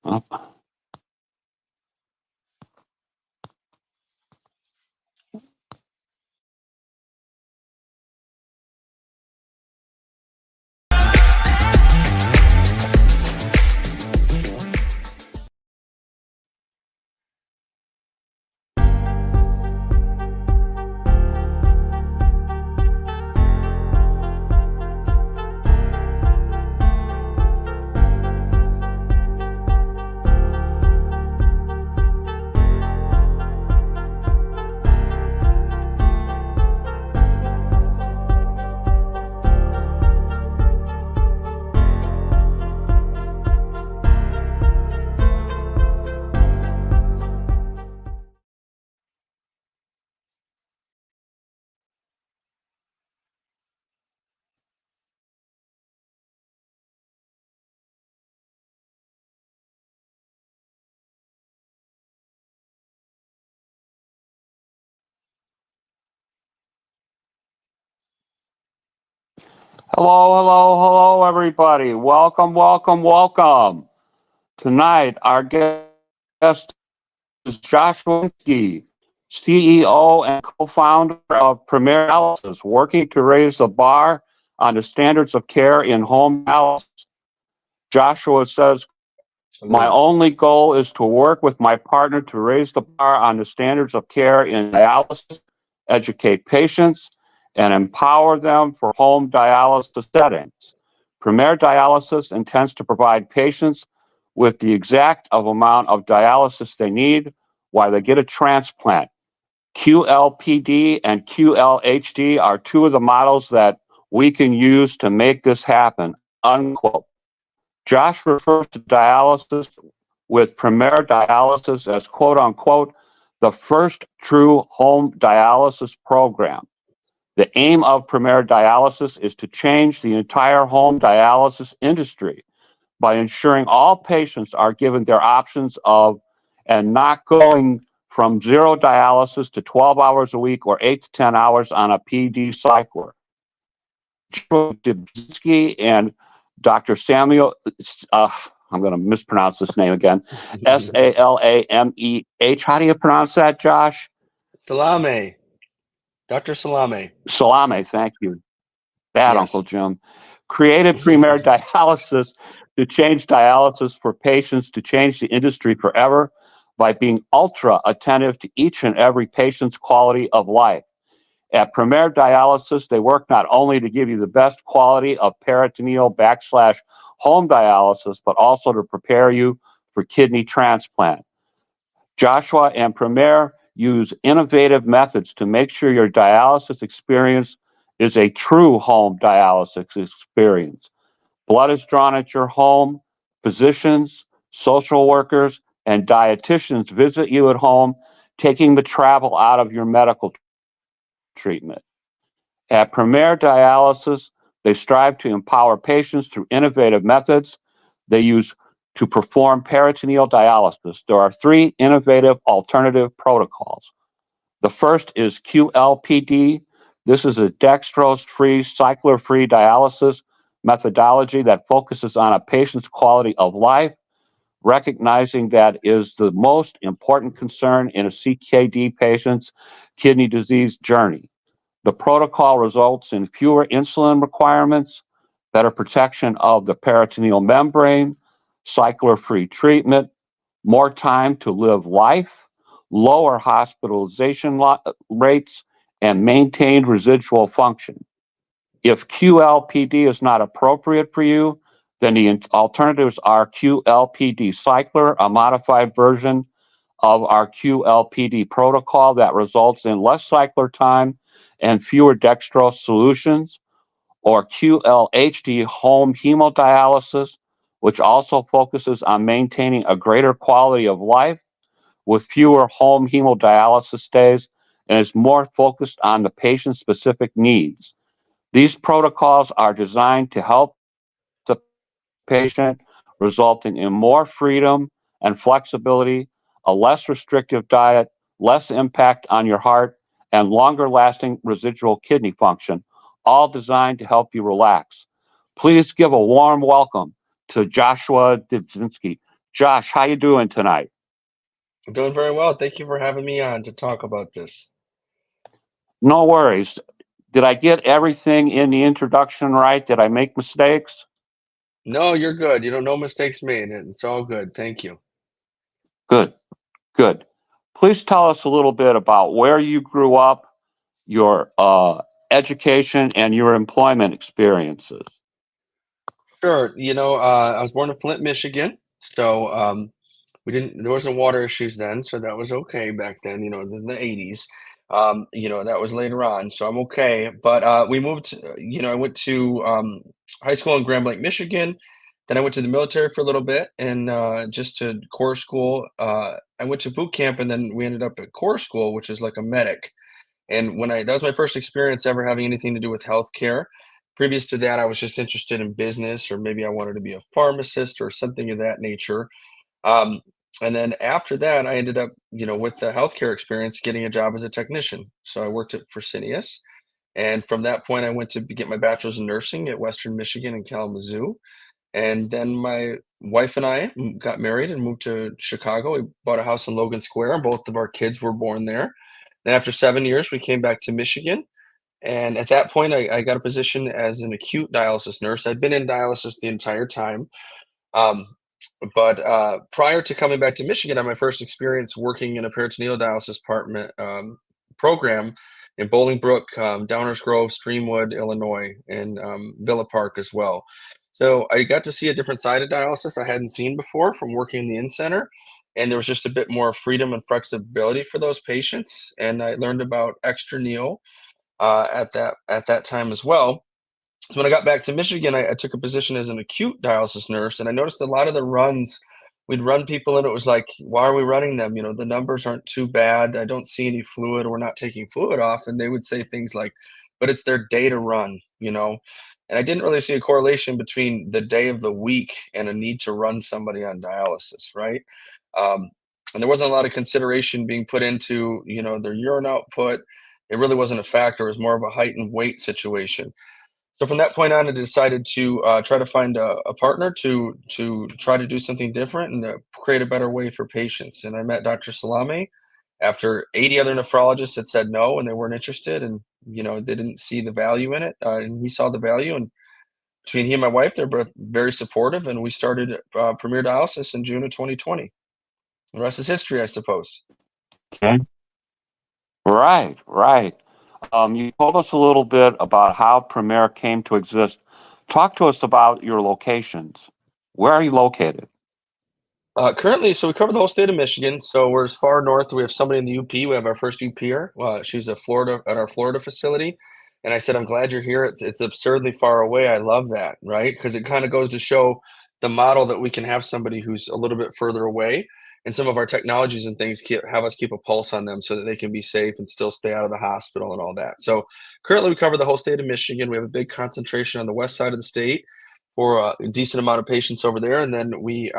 Up. Hello, hello, hello, everybody. Welcome, welcome, welcome. Tonight, our guest is Joshua Dipzinski, CEO and co-founder of Premier Dialysis, working to raise the bar on the standards of care in home dialysis. Joshua says, my only goal is to work with my partner to raise the bar on the standards of care in dialysis, educate patients, and empower them for home dialysis settings. Premier Dialysis intends to provide patients with the exact amount of dialysis they need while they get a transplant. QLPD and QLHD are two of the models that we can use to make this happen, unquote. Josh refers to dialysis with Premier Dialysis as quote unquote the first true home dialysis program. The aim of Premier Dialysis is to change the entire home dialysis industry by ensuring all patients are given their options of and not going from zero dialysis to 12 hours a week or 8 to 10 hours on a PD cycler. Dipzinski and Dr. Samuel, I'm going to mispronounce this name again, Salameh. How do you pronounce that, Josh? Salami. Dr. Salami. Salami, thank you. Bad, Yes. Uncle Jim. Created Premier Dialysis to change dialysis for patients, to change the industry forever by being ultra attentive to each and every patient's quality of life. At Premier Dialysis, they work not only to give you the best quality of peritoneal / home dialysis, but also to prepare you for kidney transplant. Joshua and Premier use innovative methods to make sure your dialysis experience is a true home dialysis experience. Blood is drawn at your home. Physicians, social workers, and dietitians visit you at home, taking the travel out of your medical treatment. At Premier Dialysis, they strive to empower patients through innovative methods they use to perform peritoneal dialysis. There are three innovative alternative protocols. The first is QLPD. This is a dextrose-free, cycler-free dialysis methodology that focuses on a patient's quality of life, recognizing that is the most important concern in a CKD patient's kidney disease journey. The protocol results in fewer insulin requirements, better protection of the peritoneal membrane, cycler-free treatment, more time to live life, lower hospitalization rates, and maintained residual function. If QLPD is not appropriate for you, then the alternatives are QLPD cycler, a modified version of our QLPD protocol that results in less cycler time and fewer dextrose solutions, or QLHD home hemodialysis, which also focuses on maintaining a greater quality of life with fewer home hemodialysis stays and is more focused on the patient's specific needs. These protocols are designed to help the patient, resulting in more freedom and flexibility, a less restrictive diet, less impact on your heart, and longer lasting residual kidney function, all designed to help you relax. Please give a warm welcome to Joshua Dipzinski. Josh, how you doing tonight? I'm doing very well. Thank you for having me on to talk about this. No worries. Did I get everything in the introduction right? Did I make mistakes? No, you're good. You know, no mistakes made. It's all good. Thank you. Good, good. Please tell us a little bit about where you grew up, your education, and your employment experiences. Sure. I was born in Flint, Michigan. So there wasn't water issues then, so that was okay back then, in the 80s. That was later on, so I'm okay. But we moved, I went to high school in Grand Blanc, Michigan. Then I went to the military for a little bit and just to Corps school. I went to boot camp and then we ended up at Corps school, which is like a medic. And that was my first experience ever having anything to do with healthcare. Previous to that, I was just interested in business, or maybe I wanted to be a pharmacist or something of that nature. Um, and then after that, I ended up, with the healthcare experience, getting a job as a technician. So I worked at Fresenius. And from that point, I went to get my bachelor's in nursing at Western Michigan in Kalamazoo. And then my wife and I got married and moved to Chicago. We bought a house in Logan Square, and both of our kids were born there. And after 7 years, we came back to Michigan. And at that point, I got a position as an acute dialysis nurse. I'd been in dialysis the entire time. Um, but prior to coming back to Michigan, I had my first experience working in a peritoneal dialysis department program in Bolingbrook, Downers Grove, Streamwood, Illinois, and Villa Park as well. So I got to see a different side of dialysis I hadn't seen before from working in the in-center. And there was just a bit more freedom and flexibility for those patients. And I learned about extraneal at that time as well. So when I got back to Michigan, I took a position as an acute dialysis nurse, and I noticed a lot of the runs, we'd run people, and it was like, why are we running them? The numbers aren't too bad. I don't see any fluid. We're not taking fluid off. And they would say things like, but it's their day to run. And I didn't really see a correlation between the day of the week and a need to run somebody on dialysis, right? Um, and there wasn't a lot of consideration being put into, their urine output. It really wasn't a factor. It was more of a height and weight situation. So from that point on, I decided to try to find a partner to try to do something different and create a better way for patients. And I met Dr. Salami after 80 other nephrologists had said no and they weren't interested, and they didn't see the value in it. And he saw the value, and between he and my wife, they're both very supportive. And we started Premier Dialysis in June of 2020. The rest is history, I suppose. Okay. Right, right. You told us a little bit about how Premier came to exist. Talk to us about your locations. Where are you located? Currently, so we cover the whole state of Michigan. So we're as far north. We have somebody in the UP. We have our first UPer. She's at our Florida facility. And I said, I'm glad you're here. It's absurdly far away. I love that, right? Because it kind of goes to show the model that we can have somebody who's a little bit further away. And some of our technologies and things have us keep a pulse on them so that they can be safe and still stay out of the hospital and all that. So currently, we cover the whole state of Michigan. We have a big concentration on the west side of the state for a decent amount of patients over there. And then we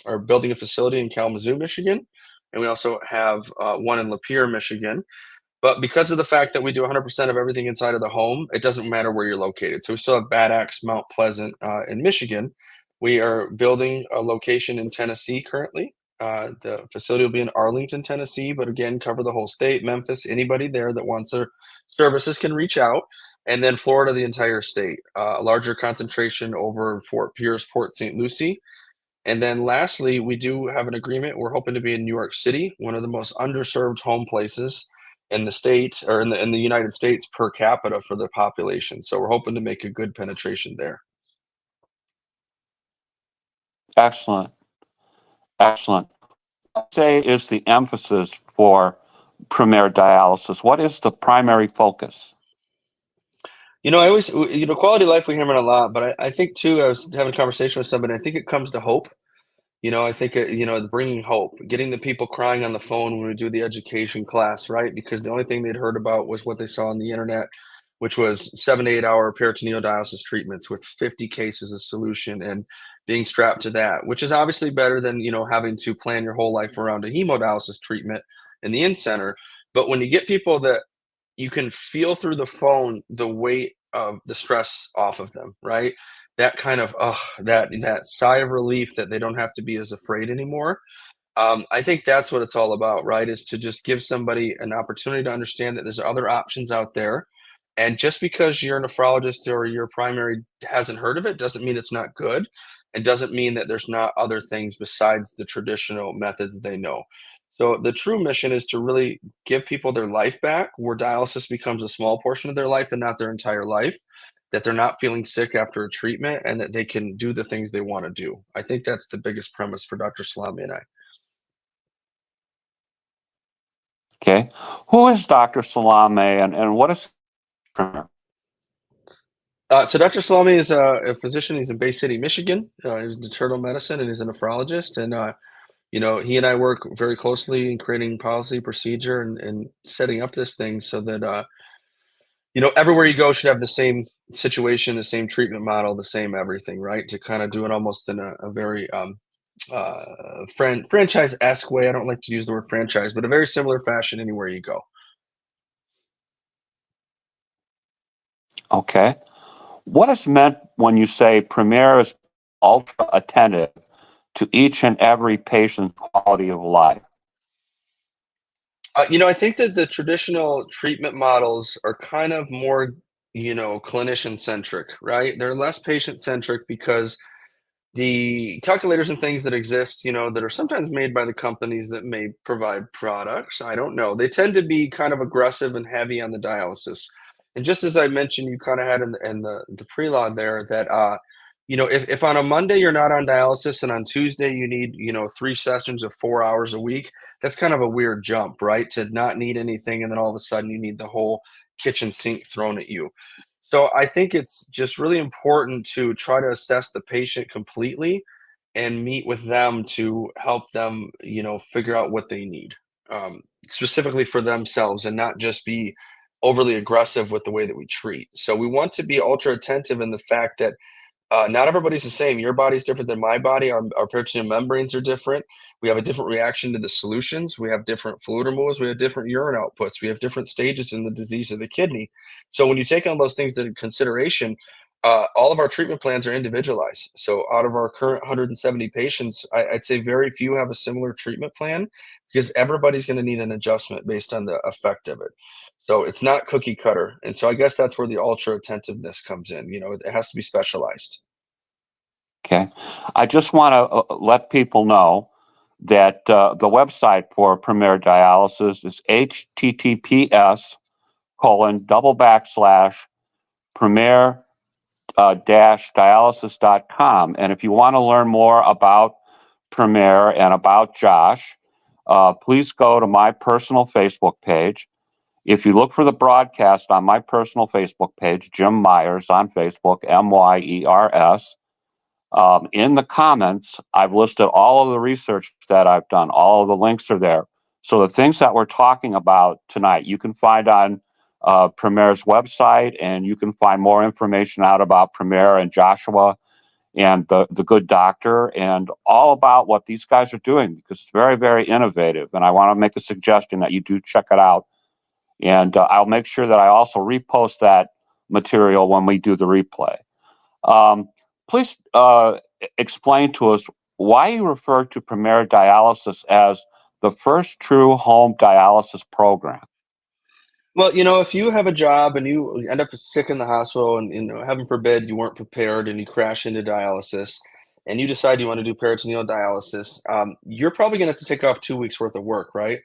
are building a facility in Kalamazoo, Michigan. And we also have one in Lapeer, Michigan. But because of the fact that we do 100% of everything inside of the home, it doesn't matter where you're located. So we still have Bad Axe, Mount Pleasant in Michigan. We are building a location in Tennessee currently. The facility will be in Arlington, Tennessee, but again, cover the whole state. Memphis, anybody there that wants their services can reach out. And then Florida, the entire state. A larger concentration over Fort Pierce, Port St. Lucie. And then lastly, we do have an agreement. We're hoping to be in New York City, one of the most underserved home places in the state, or in the United States per capita for the population. So we're hoping to make a good penetration there. Excellent, excellent. What say is the emphasis for Premier Dialysis? What is the primary focus? I always, quality of life, we hammer it a lot, but I think too, I was having a conversation with somebody, I think it comes to hope. I think, bringing hope, getting the people crying on the phone when we do the education class, right? Because the only thing they'd heard about was what they saw on the internet, which was 7 to 8 hour peritoneal dialysis treatments with 50 cases of solution and being strapped to that, which is obviously better than, having to plan your whole life around a hemodialysis treatment in the in-center. But when you get people that you can feel through the phone the weight the stress off of them, right? That kind of that sigh of relief that they don't have to be as afraid anymore. I think that's what it's all about, right? Is to just give somebody an opportunity to understand that there's other options out there. And just because your nephrologist or your primary hasn't heard of it doesn't mean it's not good. And doesn't mean that there's not other things besides the traditional methods they know. So the true mission is to really give people their life back, where dialysis becomes a small portion of their life and not their entire life, that they're not feeling sick after a treatment and that they can do the things they want to do. I think that's the biggest premise for Dr. Salami and I. Okay. Who is Dr. Salame and what is Premier? So Dr. Salami is a physician. He's in Bay City, Michigan. He's in internal medicine and he's a nephrologist. And he and I work very closely in creating policy, procedure, and setting up this thing so that everywhere you go should have the same situation, the same treatment model, the same everything, right? To kind of do it almost in a very franchise-esque way. I don't like to use the word franchise, but a very similar fashion anywhere you go. Okay. What is meant when you say Premier is ultra attentive to each and every patient's quality of life? I think that the traditional treatment models are kind of more, clinician centric, right? They're less patient centric because the calculators and things that exist, that are sometimes made by the companies that may provide products, I don't know. They tend to be kind of aggressive and heavy on the dialysis. And just as I mentioned, you kind of had in the preload there that, if on a Monday you're not on dialysis and on Tuesday you need, 3 sessions of 4 hours a week, that's kind of a weird jump, right? To not need anything and then all of a sudden you need the whole kitchen sink thrown at you. So I think it's just really important to try to assess the patient completely and meet with them to help them, figure out what they need, specifically for themselves and not just be overly aggressive with the way that we treat. So we want to be ultra attentive in the fact that not everybody's the same. Your body's different than my body. Our peritoneal membranes are different. We have a different reaction to the solutions. We have different fluid removals. We have different urine outputs. We have different stages in the disease of the kidney. So when you take on those things into consideration, all of our treatment plans are individualized. So out of our current 170 patients, I'd say very few have a similar treatment plan because everybody's going to need an adjustment based on the effect of it. So it's not cookie cutter. And so I guess that's where the ultra attentiveness comes in. It has to be specialized. Okay. I just want to let people know that the website for Premier Dialysis is https://premier dialysis.com. And if you want to learn more about Premier and about Josh, please go to my personal Facebook page. If you look for the broadcast on my personal Facebook page, Jim Myers on Facebook, Myers, in the comments, I've listed all of the research that I've done. All of the links are there. So the things that we're talking about tonight, you can find on Premier's website, and you can find more information out about Premier and Joshua and the good doctor and all about what these guys are doing, because it's very, very innovative. And I want to make a suggestion that you do check it out. And I'll make sure that I also repost that material when we do the replay. Please explain to us why you refer to Premier Dialysis as the first true home dialysis program. Well, if you have a job and you end up sick in the hospital and, heaven forbid, you weren't prepared and you crash into dialysis and you decide you want to do peritoneal dialysis, you're probably going to have to take off 2 weeks worth of work, right?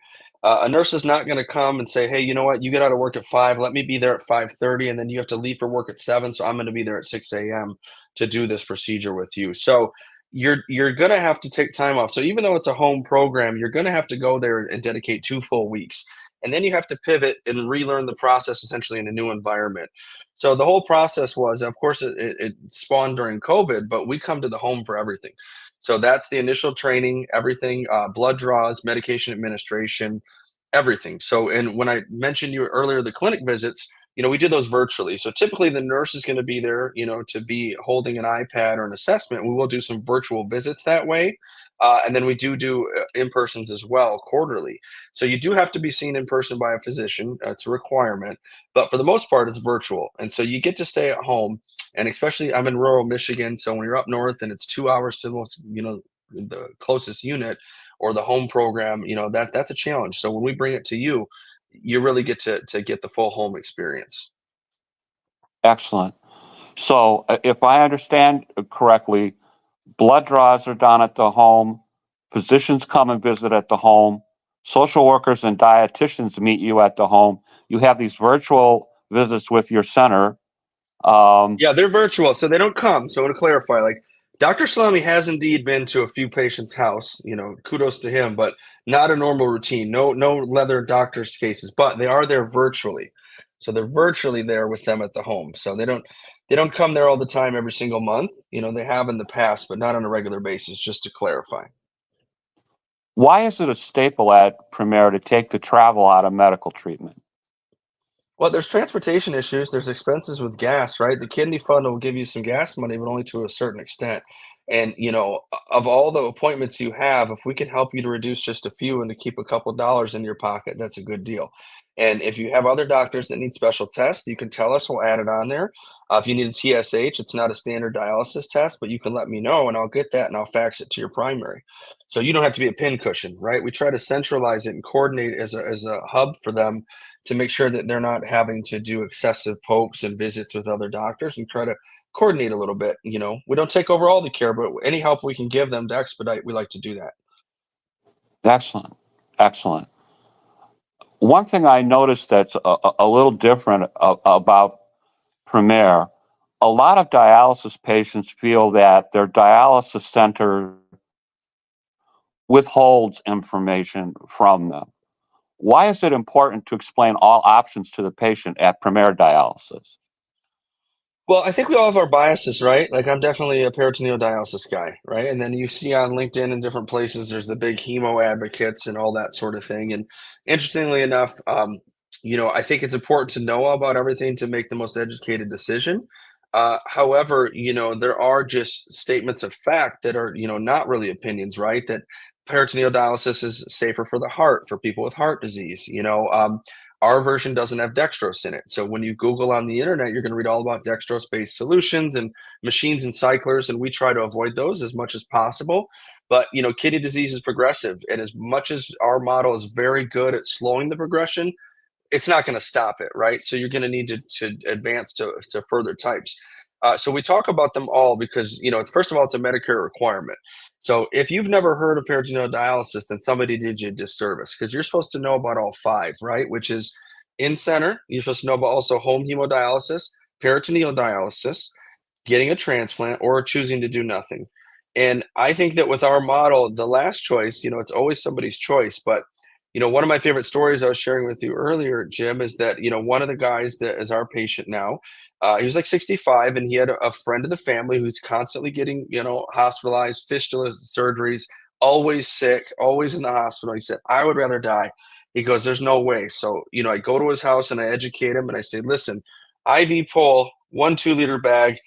A nurse is not going to come and say, hey, you know what? You get out of work at 5. Let me be there at 5:30, and then you have to leave for work at 7. So I'm going to be there at 6 a.m. to do this procedure with you. So you're going to have to take time off. So even though it's a home program, you're going to have to go there and dedicate 2 full weeks. And then you have to pivot and relearn the process essentially in a new environment. So the whole process was, of course, it spawned during COVID, but we come to the home for everything. So that's the initial training, everything, blood draws, medication administration, everything. So, and when I mentioned you earlier, the clinic visits, we do those virtually. So typically the nurse is going to be there, to be holding an iPad or an assessment. We will do some virtual visits that way. And then we do in-persons as well quarterly. So you do have to be seen in person by a physician. It's a requirement. But for the most part, it's virtual. And so you get to stay at home. And especially I'm in rural Michigan. So when you're up north and it's 2 hours to the most, the closest unit or the home program, that's a challenge. So when we bring it to you, you really get to get the full home experience. Excellent. So, if I understand correctly, blood draws are done at the home, physicians come and visit at the home, social workers and dietitians meet you at the home. You have these virtual visits with your center. Yeah, they're virtual, so they don't come. So I want to clarify, like Dr. Salami has indeed been to a few patients' house. Kudos to him, but not a normal routine. No leather doctor's cases, but they are there virtually. So they're virtually there with them at the home. So they don't come there all the time every single month. They have in the past, but not on a regular basis, just to clarify. Why is it a staple at Premier to take the travel out of medical treatment? Well, there's transportation issues. There's expenses with gas, right? The kidney fund will give you some gas money, but only to a certain extent. And, of all the appointments you have, if we can help you to reduce just a few and to keep a couple dollars in your pocket, that's a good deal. And if you have other doctors that need special tests, you can tell us, we'll add it on there. If you need a TSH, it's not a standard dialysis test, but you can let me know and I'll get that and I'll fax it to your primary. So you don't have to be a pincushion, right? We try to centralize it and coordinate as a hub for them to make sure that they're not having to do excessive pokes and visits with other doctors, and try to coordinate a little bit. We don't take over all the care, but any help we can give them to expedite, we like to do that. Excellent. Excellent. One thing I noticed that's a little different about Premier, a lot of dialysis patients feel that their dialysis center withholds information from them. Why is it important to explain all options to the patient at Premier Dialysis? Well, I think we all have our biases, right? Like I'm definitely a peritoneal dialysis guy, right? And then you see on LinkedIn and different places, there's the big hemo advocates and all that sort of thing. And interestingly enough, I think it's important to know about everything to make the most educated decision. However, there are just statements of fact that are, not really opinions, right? That peritoneal dialysis is safer for the heart, for people with heart disease. Our version doesn't have dextrose in it. So when you Google on the internet, you're going to read all about dextrose-based solutions and machines and cyclers, and we try to avoid those as much as possible. But kidney disease is progressive, and as much as our model is very good at slowing the progression, it's not going to stop it, right? So you're going to need to advance to further types. So we talk about them all because, first of all, it's a Medicare requirement. So if you've never heard of peritoneal dialysis, then somebody did you a disservice, because you're supposed to know about all five, right? Which is in center. You're supposed to know about also home hemodialysis, peritoneal dialysis, getting a transplant, or choosing to do nothing. And I think that with our model, the last choice, it's always somebody's choice. But one of my favorite stories I was sharing with you earlier, Jim, is that, one of the guys that is our patient now, he was like 65 and he had a friend of the family who's constantly getting, hospitalized, fistula surgeries, always sick, always in the hospital. He said, I would rather die. He goes, there's no way. So, I go to his house and I educate him and I say, listen, IV pull, 1 2 liter bag,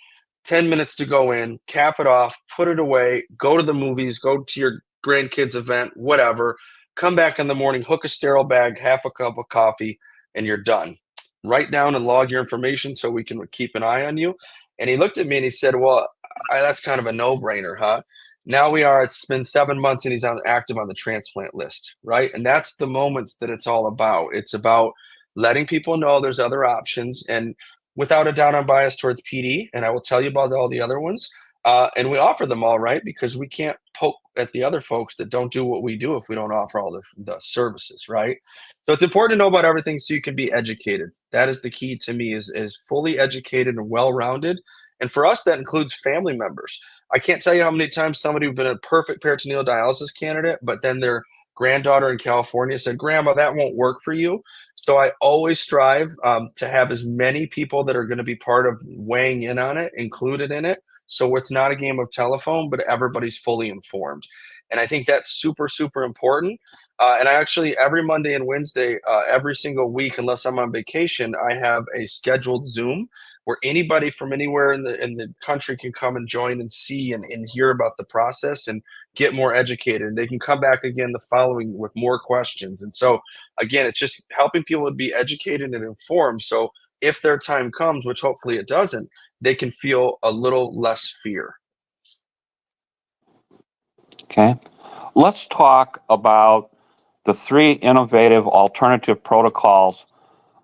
10 minutes to go in, cap it off, put it away, go to the movies, go to your grandkids event, whatever. Come back in the morning, hook a sterile bag, half a cup of coffee, and you're done. Write down and log your information so we can keep an eye on you. And he looked at me and he said, well, that's kind of a no-brainer, huh? Now it's been 7 months and he's active on the transplant list, right? And that's the moments that it's all about. It's about letting people know there's other options, and without a doubt, I'm biased towards PD, and I will tell you about all the other ones. And we offer them all, right? Because we can't poke at the other folks that don't do what we do if we don't offer all the services, right? So it's important to know about everything so you can be educated. That is the key to me, is fully educated and well-rounded. And for us, that includes family members. I can't tell you how many times somebody who's been a perfect peritoneal dialysis candidate, but then their granddaughter in California said, Grandma, that won't work for you. So I always strive to have as many people that are going to be part of weighing in on it included in it. So it's not a game of telephone, but everybody's fully informed. And I think that's super, super important. And I actually, every Monday and Wednesday, every single week, unless I'm on vacation, I have a scheduled Zoom where anybody from anywhere in the country can come and join and see and hear about the process and get more educated. And they can come back again the following with more questions. And so, again, it's just helping people to be educated and informed. So if their time comes, which hopefully it doesn't, they can feel a little less fear. Okay. Let's talk about the three innovative alternative protocols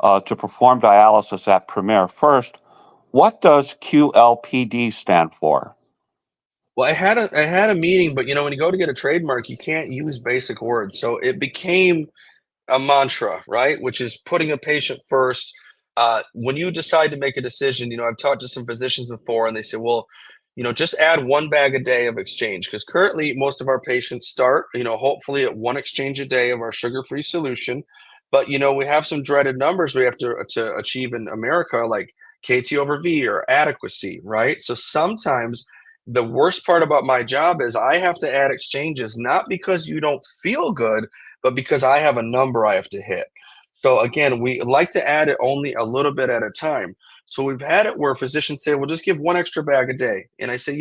to perform dialysis at Premier. First, what does QLPD stand for? Well, I had a meeting, but when you go to get a trademark, you can't use basic words. So it became a mantra, right? Which is putting a patient first. When you decide to make a decision, I've talked to some physicians before, and they say, well, just add one bag a day of exchange, because currently most of our patients start, hopefully at one exchange a day of our sugar-free solution. But we have some dreaded numbers we have to achieve in America, like KT over V or adequacy, right? So sometimes the worst part about my job is I have to add exchanges, not because you don't feel good, but because I have a number I have to hit. So again, we like to add it only a little bit at a time. So we've had it where physicians say, well, just give one extra bag a day. And I say,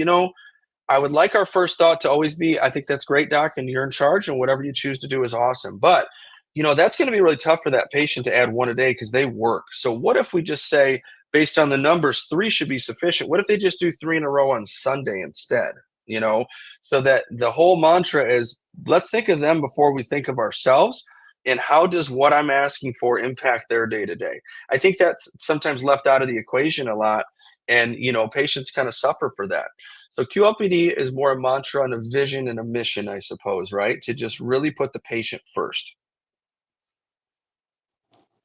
I would like our first thought to always be, I think that's great, doc, and you're in charge, and whatever you choose to do is awesome. But, that's going to be really tough for that patient to add one a day because they work. So what if we just say, based on the numbers, 3 should be sufficient? What if they just do 3 in a row on Sunday instead? So that the whole mantra is, let's think of them before we think of ourselves. And how does what I'm asking for impact their day to day? I think that's sometimes left out of the equation a lot. And, patients kind of suffer for that. So QLPD is more a mantra and a vision and a mission, I suppose, right? To just really put the patient first.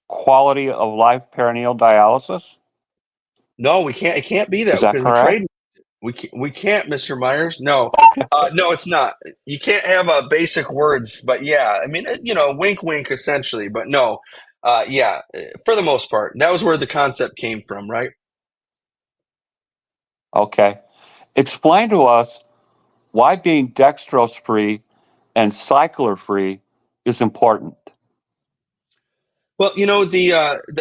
Quality of life peritoneal dialysis? No, we can't. It can't be Is that that because correct? we can't, Mr. Myers. No, no, it's not. You can't have basic words, but yeah, I mean, wink, wink, essentially. But no, yeah, for the most part, that was where the concept came from, right? Okay. Explain to us why being dextrose free and cycler free is important. Well, the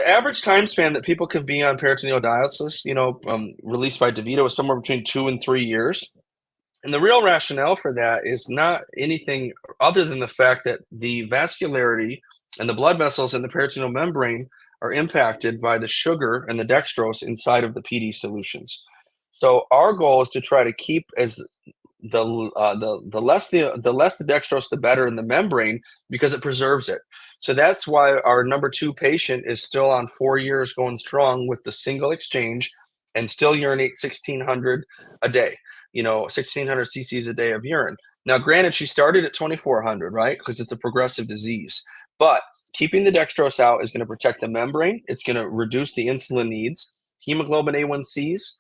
average time span that people can be on peritoneal dialysis, released by DeVito, is somewhere between 2 and 3 years. And the real rationale for that is not anything other than the fact that the vascularity and the blood vessels in the peritoneal membrane are impacted by the sugar and the dextrose inside of the PD solutions. So our goal is to try to keep as the less the dextrose, the better in the membrane, because it preserves it. So that's why our number 2 patient is still on 4 years going strong with the single exchange and still urinate 1,600 a day. 1,600 cc's a day of urine. Now, granted, she started at 2,400, right? Because it's a progressive disease. But keeping the dextrose out is going to protect the membrane. It's going to reduce the insulin needs, hemoglobin A1Cs.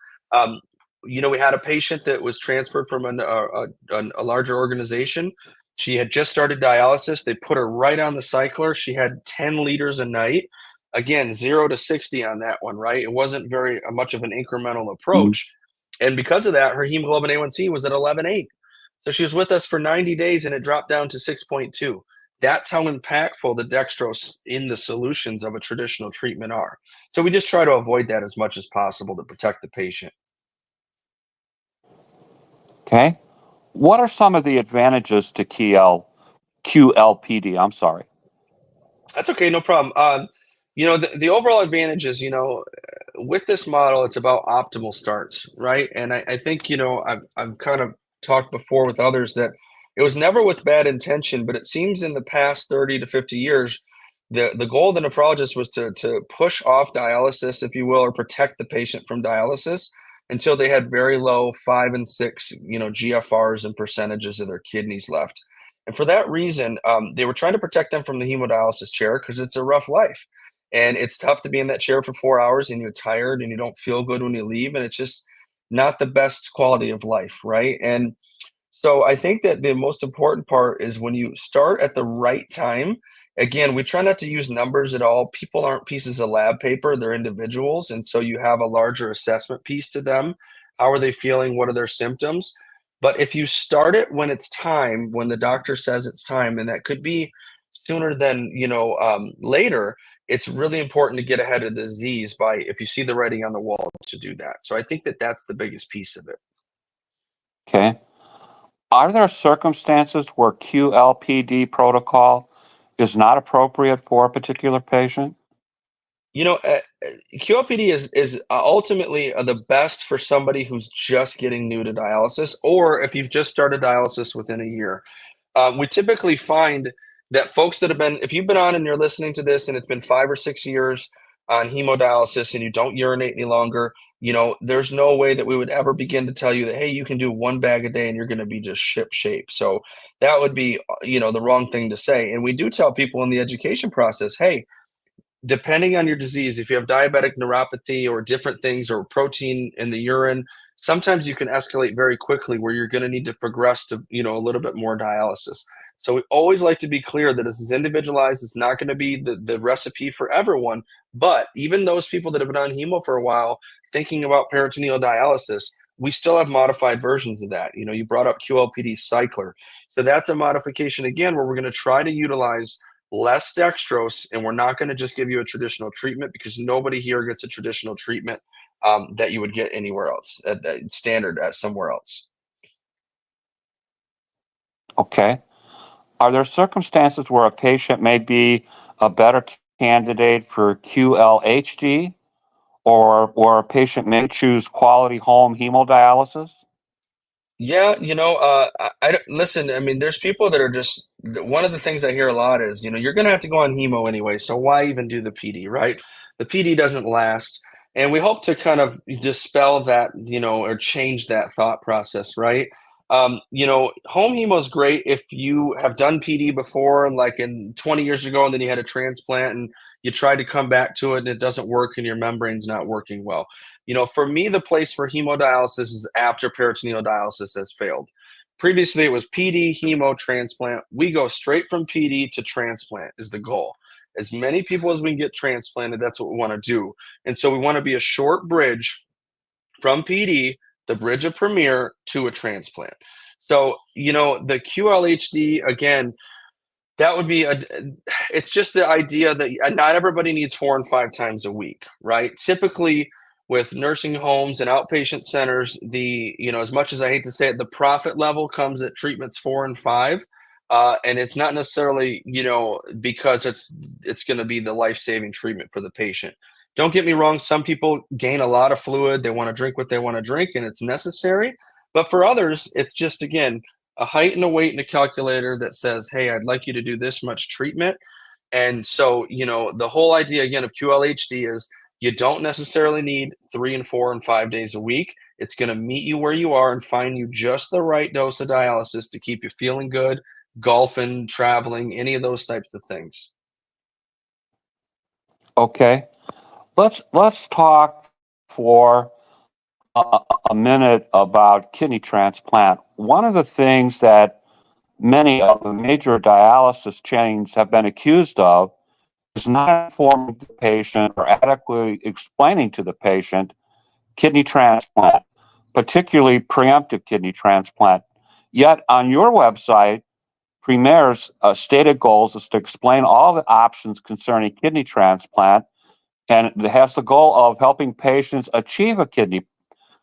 We had a patient that was transferred from a larger organization. She had just started dialysis. They put her right on the cycler. She had 10 liters a night. Again, 0 to 60 on that one, right? It wasn't very much of an incremental Mhm. approach. And because of that, her hemoglobin A1C was at 11.8. So she was with us for 90 days and it dropped down to 6.2. That's how impactful the dextrose in the solutions of a traditional treatment are. So we just try to avoid that as much as possible to protect the patient. Okay. What are some of the advantages to QLPD? I'm sorry. That's okay, no problem. The overall advantage is, with this model, it's about optimal starts, right? And I think, I've kind of talked before with others that it was never with bad intention, but it seems in the past 30 to 50 years, the goal of the nephrologist was to push off dialysis, if you will, or protect the patient from dialysis until they had very low 5 and 6, GFRs and percentages of their kidneys left. And for that reason, they were trying to protect them from the hemodialysis chair because it's a rough life. And it's tough to be in that chair for 4 hours and you're tired and you don't feel good when you leave. And it's just not the best quality of life, right? And so I think that the most important part is when you start at the right time. Again, we try not to use numbers at all. People aren't pieces of lab paper, they're individuals. And so you have a larger assessment piece to them. How are they feeling? What are their symptoms? But if you start it when it's time, when the doctor says it's time, and that could be sooner than later, it's really important to get ahead of the disease by, if you see the writing on the wall, to do that. So I think that that's the biggest piece of it. Okay. Are there circumstances where QLPD protocol is not appropriate for a particular patient? You know, QLPD is ultimately the best for somebody who's just getting new to dialysis, or if you've just started dialysis within a year. We typically find that folks that have been, if you've been on and you're listening to this and it's been 5 or 6 years on hemodialysis and you don't urinate any longer, there's no way that we would ever begin to tell you that, hey, you can do 1 bag a day and you're going to be just ship shape. So that would be, the wrong thing to say. And we do tell people in the education process, hey, depending on your disease, if you have diabetic neuropathy or different things or protein in the urine, sometimes you can escalate very quickly where you're going to need to progress to, a little bit more dialysis. So we always like to be clear that this is individualized. It's not going to be the recipe for everyone. But even those people that have been on hemo for a while, thinking about peritoneal dialysis, we still have modified versions of that. You brought up QLPD cycler. So that's a modification again, where we're going to try to utilize less dextrose, and we're not going to just give you a traditional treatment, because nobody here gets a traditional treatment that you would get anywhere else, standard at somewhere else. Okay. Are there circumstances where a patient may be a better candidate for QLHD, or a patient may choose quality home hemodialysis? Yeah, I don't, listen. I mean, there's people that are just, one of the things I hear a lot is, you're going to have to go on hemo anyway, so why even do the PD, right? The PD doesn't last, and we hope to kind of dispel that, or change that thought process, right? Home hemo is great if you have done PD before, like in 20 years ago, and then you had a transplant and you tried to come back to it and it doesn't work and your membrane's not working well. For me, the place for hemodialysis is after peritoneal dialysis has failed. Previously, it was PD, hemo, transplant. We go straight from PD to transplant is the goal. As many people as we can get transplanted, that's what we want to do. And so we want to be a short bridge from PD, the bridge of Premier, to a transplant. So, the QLHD, again, that would be it's just the idea that not everybody needs 4 and 5 times a week, right? Typically, with nursing homes and outpatient centers, as much as I hate to say it, the profit level comes at treatments 4 and 5. And it's not necessarily, because it's going to be the life-saving treatment for the patient. Don't get me wrong, some people gain a lot of fluid, they want to drink what they want to drink, and it's necessary. But for others, it's just, again, a height and a weight and a calculator that says, hey, I'd like you to do this much treatment. And so, the whole idea again of QLHD is you don't necessarily need 3 and 4 and 5 days a week. It's going to meet you where you are and find you just the right dose of dialysis to keep you feeling good, golfing, traveling, any of those types of things. Okay. Let's talk for a minute about kidney transplant. One of the things that many of the major dialysis chains have been accused of is not informing the patient or adequately explaining to the patient kidney transplant, particularly preemptive kidney transplant. Yet on your website, Premier's stated goals is to explain all the options concerning kidney transplant, and it has the goal of helping patients achieve a kidney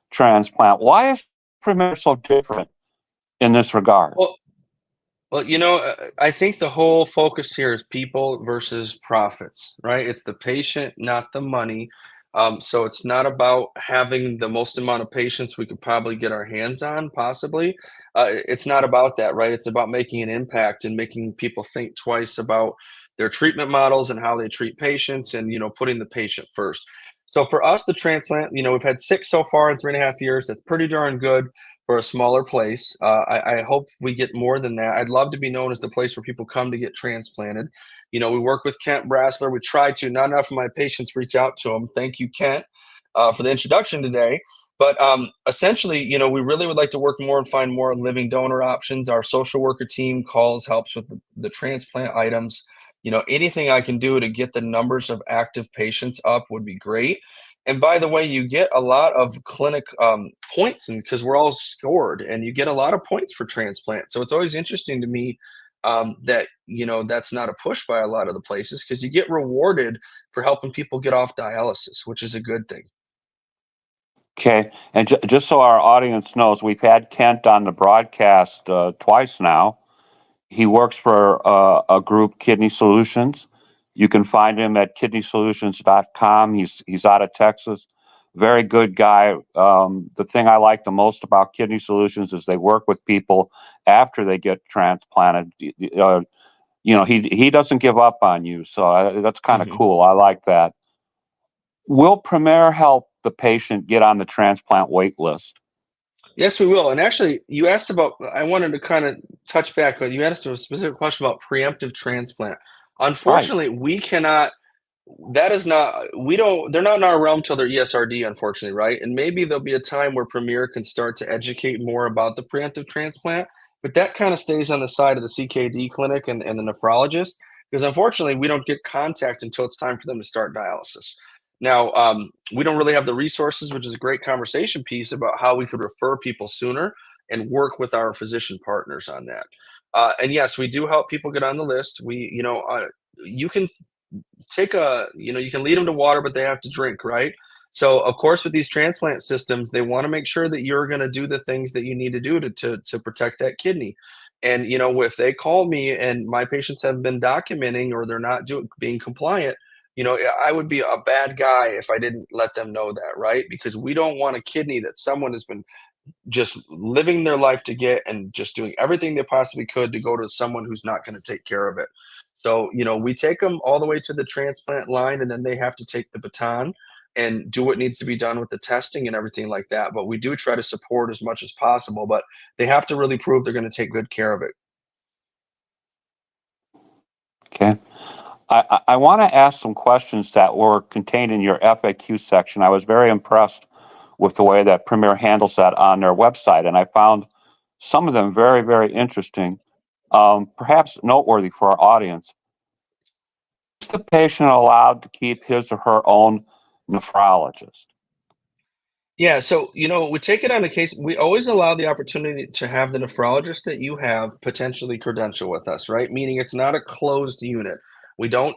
transplant. Why is Premier so different in this regard? Well, I think the whole focus here is people versus profits, right? It's the patient, not the money. So it's not about having the most amount of patients we could probably get our hands on, possibly. It's not about that, right? It's about making an impact and making people think twice about their treatment models and how they treat patients, and, putting the patient first. So for us, the transplant, we've had 6 so far in 3.5 years. That's pretty darn good for a smaller place. I hope we get more than that. I'd love to be known as the place where people come to get transplanted. We work with Kent Brassler. We try to. Not enough of my patients reach out to him. Thank you, Kent, for the introduction today. But essentially, we really would like to work more and find more living donor options. Our social worker team calls, helps with the transplant items. Anything I can do to get the numbers of active patients up would be great. And by the way, you get a lot of clinic points, and because we're all scored, and you get a lot of points for transplant. So it's always interesting to me that that's not a push by a lot of the places because you get rewarded for helping people get off dialysis, which is a good thing. Okay, and just so our audience knows, we've had Kent on the broadcast twice now. He works for a group, Kidney Solutions. You can find him at kidneysolutions.com. He's out of Texas. Very good guy. The thing I like the most about Kidney Solutions is they work with people after they get transplanted. He doesn't give up on you, so that's kind of Mhm. cool. I like that. Will Premier help the patient get on the transplant wait list? Yes, we will. And actually, you asked about, I wanted to kind of touch back, you asked a specific question about preemptive transplant. Right. Unfortunately, we cannot, that is not, we don't, they're not in our realm till they're ESRD, unfortunately, right? And maybe there'll be a time where Premier can start to educate more about the preemptive transplant, but that kind of stays on the side of the CKD clinic and the nephrologist, because unfortunately, we don't get contact until it's time for them to start dialysis. Now, we don't really have the resources, which is a great conversation piece about how we could refer people sooner and work with our physician partners on that. And yes, we do help people get on the list. You can you can lead them to water, but they have to drink, right? So, of course, with these transplant systems, they want to make sure that you're going to do the things that you need to do to protect that kidney. And if they call me and my patients have been documenting or they're not being compliant, I would be a bad guy if I didn't let them know that, right? Because we don't want a kidney that someone has been just living their life to get and just doing everything they possibly could to go to someone who's not going to take care of it. So, we take them all the way to the transplant line and then they have to take the baton and do what needs to be done with the testing and everything like that. But we do try to support as much as possible, but they have to really prove they're going to take good care of it. Okay. I want to ask some questions that were contained in your FAQ section. I was very impressed with the way that Premier handles that on their website, and I found some of them very, very interesting, perhaps noteworthy for our audience. Is the patient allowed to keep his or her own nephrologist? Yeah, so we take it on a case. We always allow the opportunity to have the nephrologist that you have potentially credential with us, right? Meaning it's not a closed unit. We don't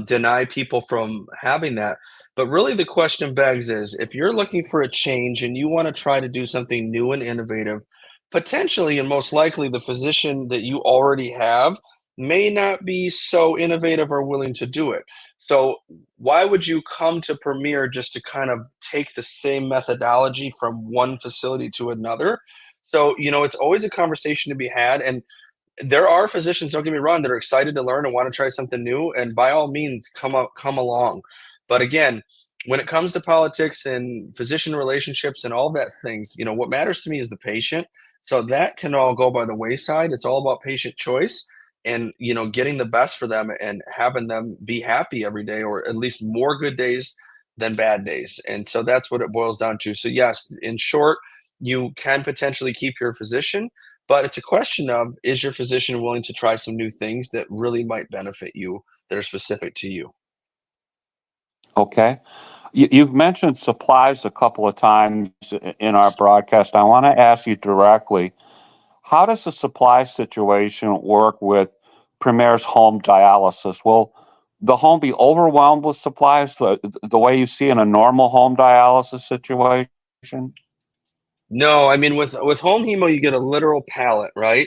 deny people from having that. But really, the question begs is if you're looking for a change and you want to try to do something new and innovative, potentially and most likely the physician that you already have may not be so innovative or willing to do it. So why would you come to Premier just to kind of take the same methodology from one facility to another? So, it's always a conversation to be had. And there are physicians, don't get me wrong, that are excited to learn and want to try something new. And by all means, come along. But again, when it comes to politics and physician relationships and all that things, what matters to me is the patient. So that can all go by the wayside. It's all about patient choice and getting the best for them and having them be happy every day, or at least more good days than bad days. And so that's what it boils down to. So yes, in short, you can potentially keep your physician, but it's a question of, is your physician willing to try some new things that really might benefit you, that are specific to you? Okay. You've mentioned supplies a couple of times in our broadcast. I want to ask you directly, how does the supply situation work with Premier's home dialysis? Will the home be overwhelmed with supplies the way you see in a normal home dialysis situation? No, I mean with home hemo, you get a literal pallet, right?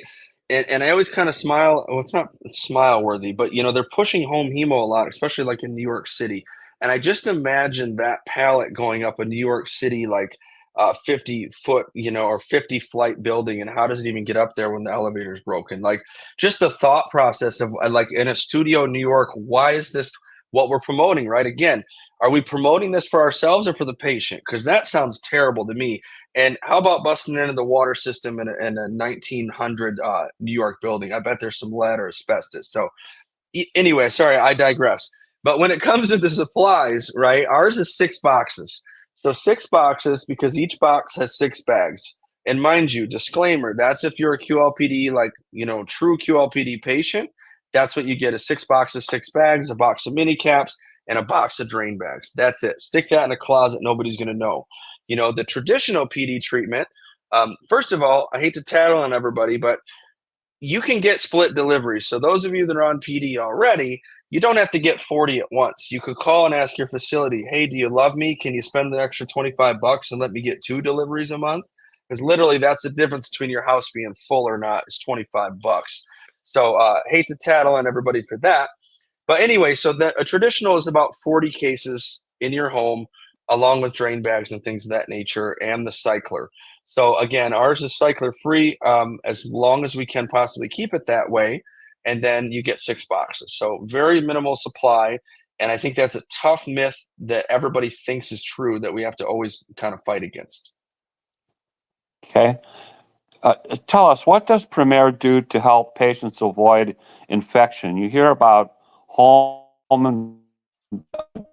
And I always kind of smile. Well, it's not smile worthy, but they're pushing home hemo a lot, especially like in New York City. And I just imagine that pallet going up a New York City like 50 foot, or 50 flight building, and how does it even get up there when the elevator's broken? Like just the thought process of like in a studio in New York, why is this what we're promoting, right? Again, are we promoting this for ourselves or for the patient? Because that sounds terrible to me. And how about busting into the water system in a 1900 New York building? I bet there's some lead or asbestos. So anyway, sorry, I digress. But when it comes to the supplies, right, ours is 6 boxes. So 6 boxes because each box has 6 bags. And mind you, disclaimer, that's if you're a QLPD, like, true QLPD patient, that's what you get is 6 boxes, 6 bags, a box of mini caps, and a box of drain bags. That's it. Stick that in a closet. Nobody's going to know. The traditional PD treatment, first of all, I hate to tattle on everybody, but you can get split deliveries. So those of you that are on PD already, you don't have to get 40 at once. You could call and ask your facility, hey, do you love me? Can you spend the extra 25 bucks and let me get 2 deliveries a month? Because literally that's the difference between your house being full or not, is 25 bucks. So hate to tattle on everybody for that. But anyway, so a traditional is about 40 cases in your home, along with drain bags and things of that nature, and the cycler. So again, ours is cycler free, as long as we can possibly keep it that way. And then you get 6 boxes. So very minimal supply. And I think that's a tough myth that everybody thinks is true that we have to always kind of fight against. Okay. Tell us, what does Premier do to help patients avoid infection? You hear about home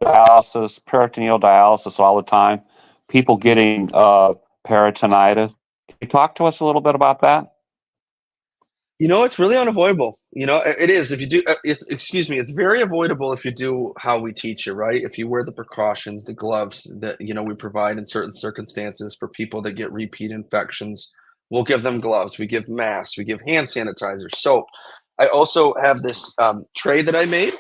dialysis, peritoneal dialysis all the time, people getting peritonitis. Can you talk to us a little bit about that? It's really unavoidable. It is. If you do, it's very avoidable if you do how we teach you, right? If you wear the precautions, the gloves that, we provide in certain circumstances for people that get repeat infections, we'll give them gloves, we give masks, we give hand sanitizer, soap. I also have this tray that I made.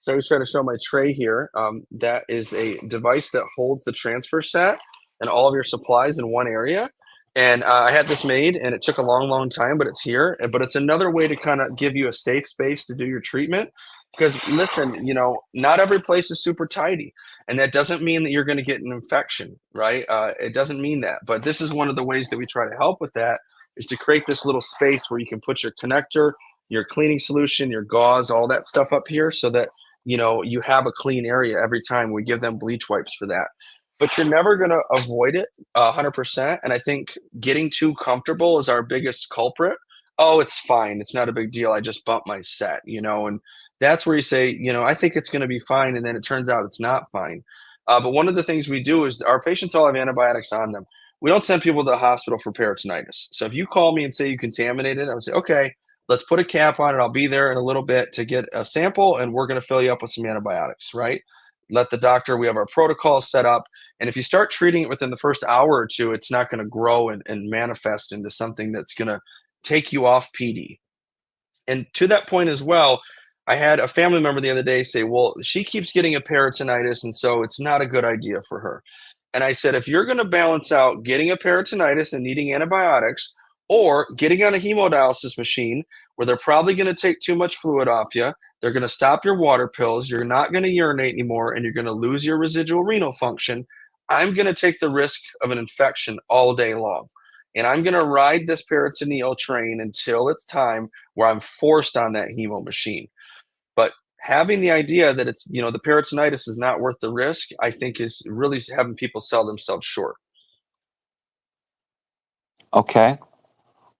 So I was trying to show my tray here. That is a device that holds the transfer set and all of your supplies in one area. And I had this made, and it took a long, long time, but it's here. But it's another way to kind of give you a safe space to do your treatment. Because listen, not every place is super tidy, and that doesn't mean that you're going to get an infection, right? It doesn't mean that. But this is one of the ways that we try to help with that, is to create this little space where you can put your connector, your cleaning solution, your gauze, all that stuff up here, so that you have a clean area every time. We give them bleach wipes for that. But you're never going to avoid it 100%. And I think getting too comfortable is our biggest culprit. Oh, it's fine. It's not a big deal. I just bumped my set, and that's where you say, I think it's going to be fine. And then it turns out it's not fine. But one of the things we do is our patients all have antibiotics on them. We don't send people to the hospital for peritonitis. So if you call me and say you contaminated, I would say, okay, let's put a cap on it. I'll be there in a little bit to get a sample, and we're going to fill you up with some antibiotics, right? Let the doctor, we have our protocol set up. And if you start treating it within the first hour or two, it's not going to grow and manifest into something that's going to take you off PD. And to that point as well, I had a family member the other day say, well, she keeps getting a peritonitis, and so it's not a good idea for her. And I said, if you're going to balance out getting a peritonitis and needing antibiotics, or getting on a hemodialysis machine where they're probably going to take too much fluid off you, they're going to stop your water pills, you're not going to urinate anymore, and you're going to lose your residual renal function, I'm going to take the risk of an infection all day long. And I'm going to ride this peritoneal train until it's time where I'm forced on that hemo machine. But having the idea that it's, the peritonitis is not worth the risk, I think is really having people sell themselves short. Okay.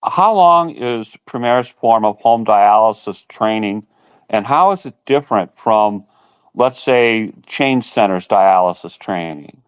How long is Premier's form of home dialysis training, and how is it different from, let's say, chain centers dialysis training?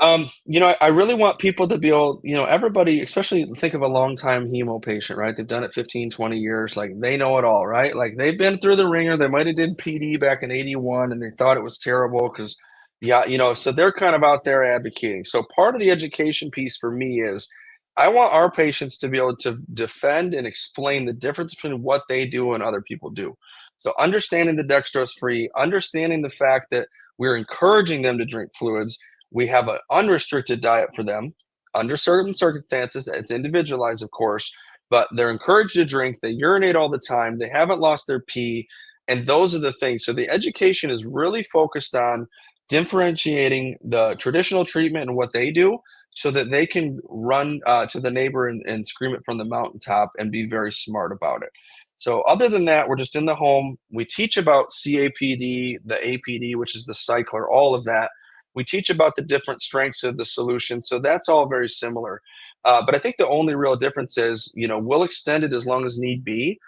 I really want people to be able, everybody, especially think of a long-time hemo patient, right? They've done it 15, 20 years. Like, they know it all, right? Like, they've been through the ringer. They might have did PD back in 81 and they thought it was terrible because, so they're kind of out there advocating. So part of the education piece for me is I want our patients to be able to defend and explain the difference between what they do and other people do. So understanding the dextrose free, understanding the fact that we're encouraging them to drink fluids. We have an unrestricted diet for them under certain circumstances. It's individualized, of course, but they're encouraged to drink. They urinate all the time. They haven't lost their pee. And those are the things. So the education is really focused on differentiating the traditional treatment and what they do so that they can run to the neighbor and scream it from the mountaintop and be very smart about it. So other than that, we're just in the home. We teach about CAPD, the APD, which is the cycler, all of that. We teach about the different strengths of the solution. So that's all very similar. But I think the only real difference is, we'll extend it as long as need be,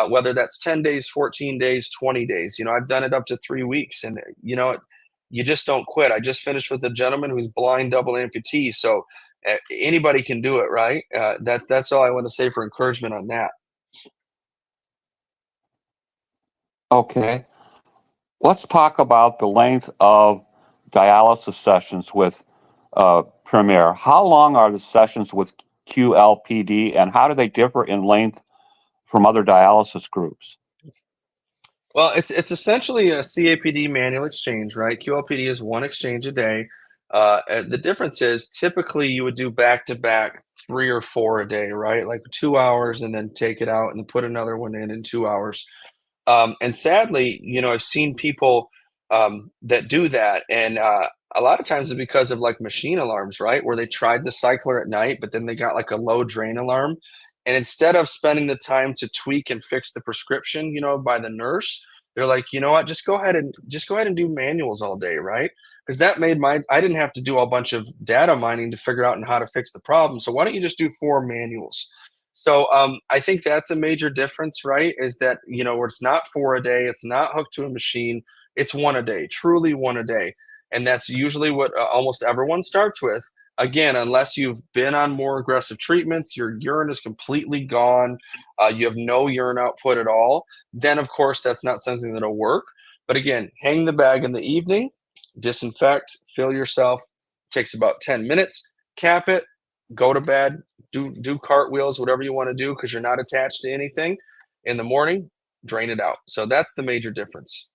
whether that's 10 days, 14 days, 20 days. I've done it up to 3 weeks, and, you just don't quit. I just finished with a gentleman who's blind double amputee. So anybody can do it, right? That's all I want to say for encouragement on that. Okay. Let's talk about the length of dialysis sessions with Premier. How long are the sessions with QLPD, and how do they differ in length from other dialysis groups? Well, it's essentially a CAPD manual exchange, right? QLPD is one exchange a day. And the difference is typically you would do back to back 3 or 4 a day, right? Like 2 hours and then take it out and put another one in 2 hours. And sadly, I've seen people that do that, and a lot of times it's because of like machine alarms, right? Where they tried the cycler at night, but then they got like a low drain alarm, and instead of spending the time to tweak and fix the prescription, by the nurse, they're like, you know what, just go ahead and do manuals all day, right? Because that made I didn't have to do a bunch of data mining to figure out and how to fix the problem. So why don't you just do 4 manuals? So I think that's a major difference, right? Is that where it's not 4 a day, it's not hooked to a machine, it's one a day, truly one a day, and that's usually what almost everyone starts with. Again, unless you've been on more aggressive treatments, your urine is completely gone, you have no urine output at all, then of course that's not something that'll work. But again, hang the bag in the evening, disinfect, fill yourself. Takes about 10 minutes. Cap it, go to bed, do cartwheels, whatever you want to do, because you're not attached to anything. In the morning, drain it out. So that's the major difference.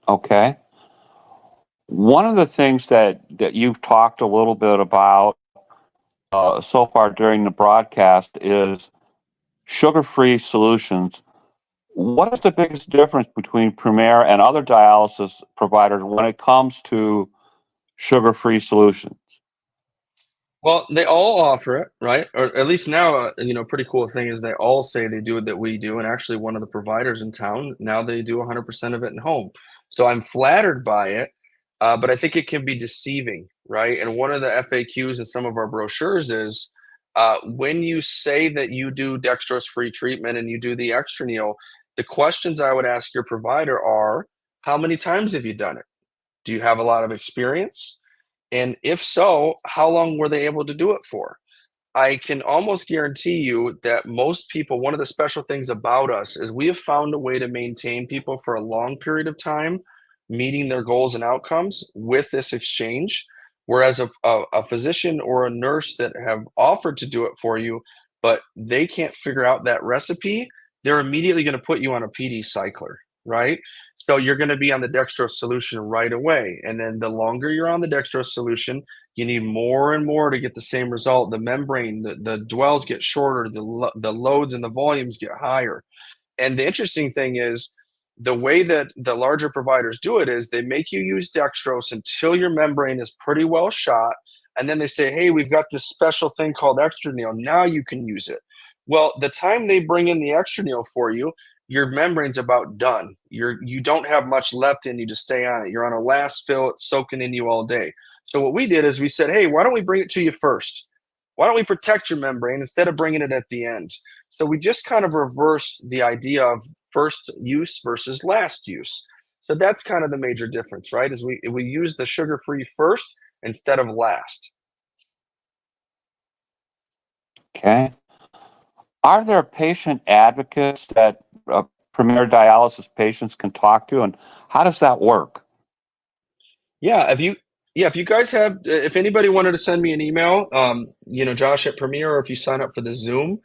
Okay. One of the things that you've talked a little bit about so far during the broadcast is sugar-free solutions. What is the biggest difference between Premier and other dialysis providers when it comes to sugar-free solutions? Well, they all offer it, right? Or at least now, pretty cool thing is they all say they do it that we do. And actually, one of the providers in town now they do 100% of it in home. So I'm flattered by it, but I think it can be deceiving, right? And one of the FAQs in some of our brochures is when you say that you do dextrose-free treatment and you do the extraneal, the questions I would ask your provider are, how many times have you done it? Do you have a lot of experience? And if so, how long were they able to do it for? I can almost guarantee you that most people, one of the special things about us is we have found a way to maintain people for a long period of time, meeting their goals and outcomes with this exchange. Whereas a physician or a nurse that have offered to do it for you, but they can't figure out that recipe, they're immediately going to put you on a PD cycler, right? So you're going to be on the dextrose solution right away. And then the longer you're on the dextrose solution, you need more and more to get the same result. The membrane, the dwells get shorter, the loads and the volumes get higher. And the interesting thing is the way that the larger providers do it is they make you use dextrose until your membrane is pretty well shot. And then they say, hey, we've got this special thing called extraneal. Now you can use it. Well, the time they bring in the extraneal for you, your membrane's about done. You don't have much left in you to stay on it. You're on a last fill, it's soaking in you all day. So what we did is we said, hey, why don't we bring it to you first? Why don't we protect your membrane instead of bringing it at the end? So we just kind of reverse the idea of first use versus last use. So that's kind of the major difference, right? Is we use the sugar free first instead of last. Okay. Are there patient advocates that Premier dialysis patients can talk to, and how does that work? Yeah, if you guys have, if anybody wanted to send me an email, Josh at Premier, or if you sign up for the Zoom,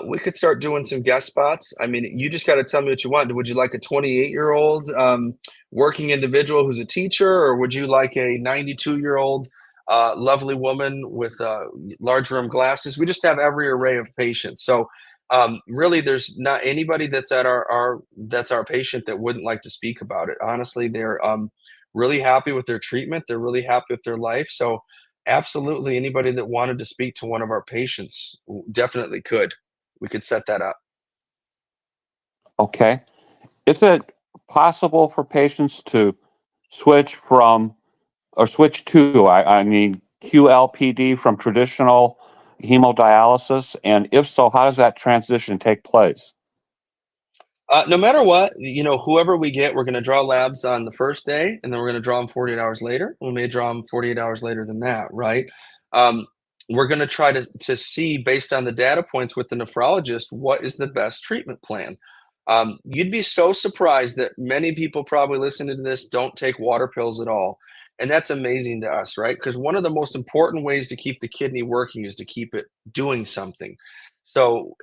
we could start doing some guest spots. I mean, you just got to tell me what you want. Would you like a 28-year-old working individual who's a teacher, or would you like a 92-year-old lovely woman with large room glasses? We just have every array of patients. So really, there's not anybody that's at that's our patient that wouldn't like to speak about it. Honestly, they're really happy with their treatment. They're really happy with their life. So absolutely anybody that wanted to speak to one of our patients definitely could. We could set that up. Okay. Is it possible for patients to switch from, or switch to, I mean, QLPD from traditional hemodialysis? And if so, how does that transition take place? No matter what, whoever we get, we're going to draw labs on the first day, and then we're going to draw them 48 hours later. We may draw them 48 hours later than that, right? Um, we're going to try to see, based on the data points with the nephrologist, what is the best treatment plan. You'd be so surprised that many people probably listening to this don't take water pills at all. And that's amazing to us, right? Because one of the most important ways to keep the kidney working is to keep it doing something. So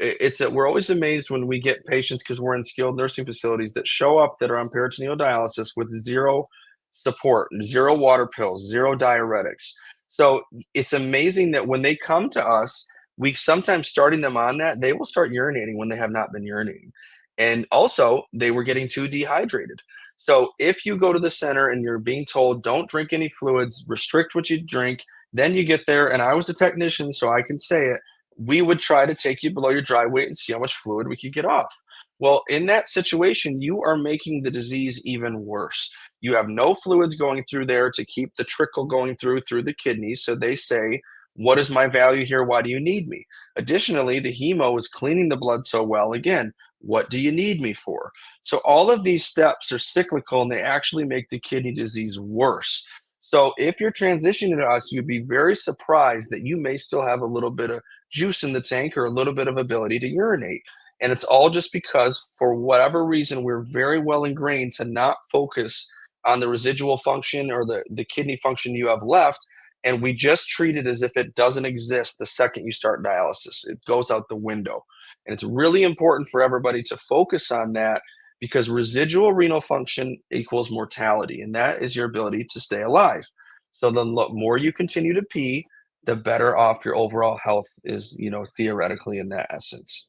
we're always amazed when we get patients because we're in skilled nursing facilities that show up that are on peritoneal dialysis with zero support, zero water pills, zero diuretics. So it's amazing that when they come to us, we sometimes starting them on that, they will start urinating when they have not been urinating. And also, they were getting too dehydrated. So if you go to the center and you're being told, don't drink any fluids, restrict what you drink, then you get there. And I was a technician, so I can say it. We would try to take you below your dry weight and see how much fluid we could get off. Well, in that situation, you are making the disease even worse. You have no fluids going through there to keep the trickle going through the kidneys. So they say, what is my value here? Why do you need me? Additionally, the hemo is cleaning the blood so well. Again, what do you need me for? So all of these steps are cyclical and they actually make the kidney disease worse. So if you're transitioning to us, you'd be very surprised that you may still have a little bit of juice in the tank or a little bit of ability to urinate. And it's all just because, for whatever reason, we're very well ingrained to not focus on the residual function or the kidney function you have left. And we just treat it as if it doesn't exist the second you start dialysis. It goes out the window. And it's really important for everybody to focus on that because residual renal function equals mortality, and that is your ability to stay alive. So the more you continue to pee, the better off your overall health is, theoretically in that essence.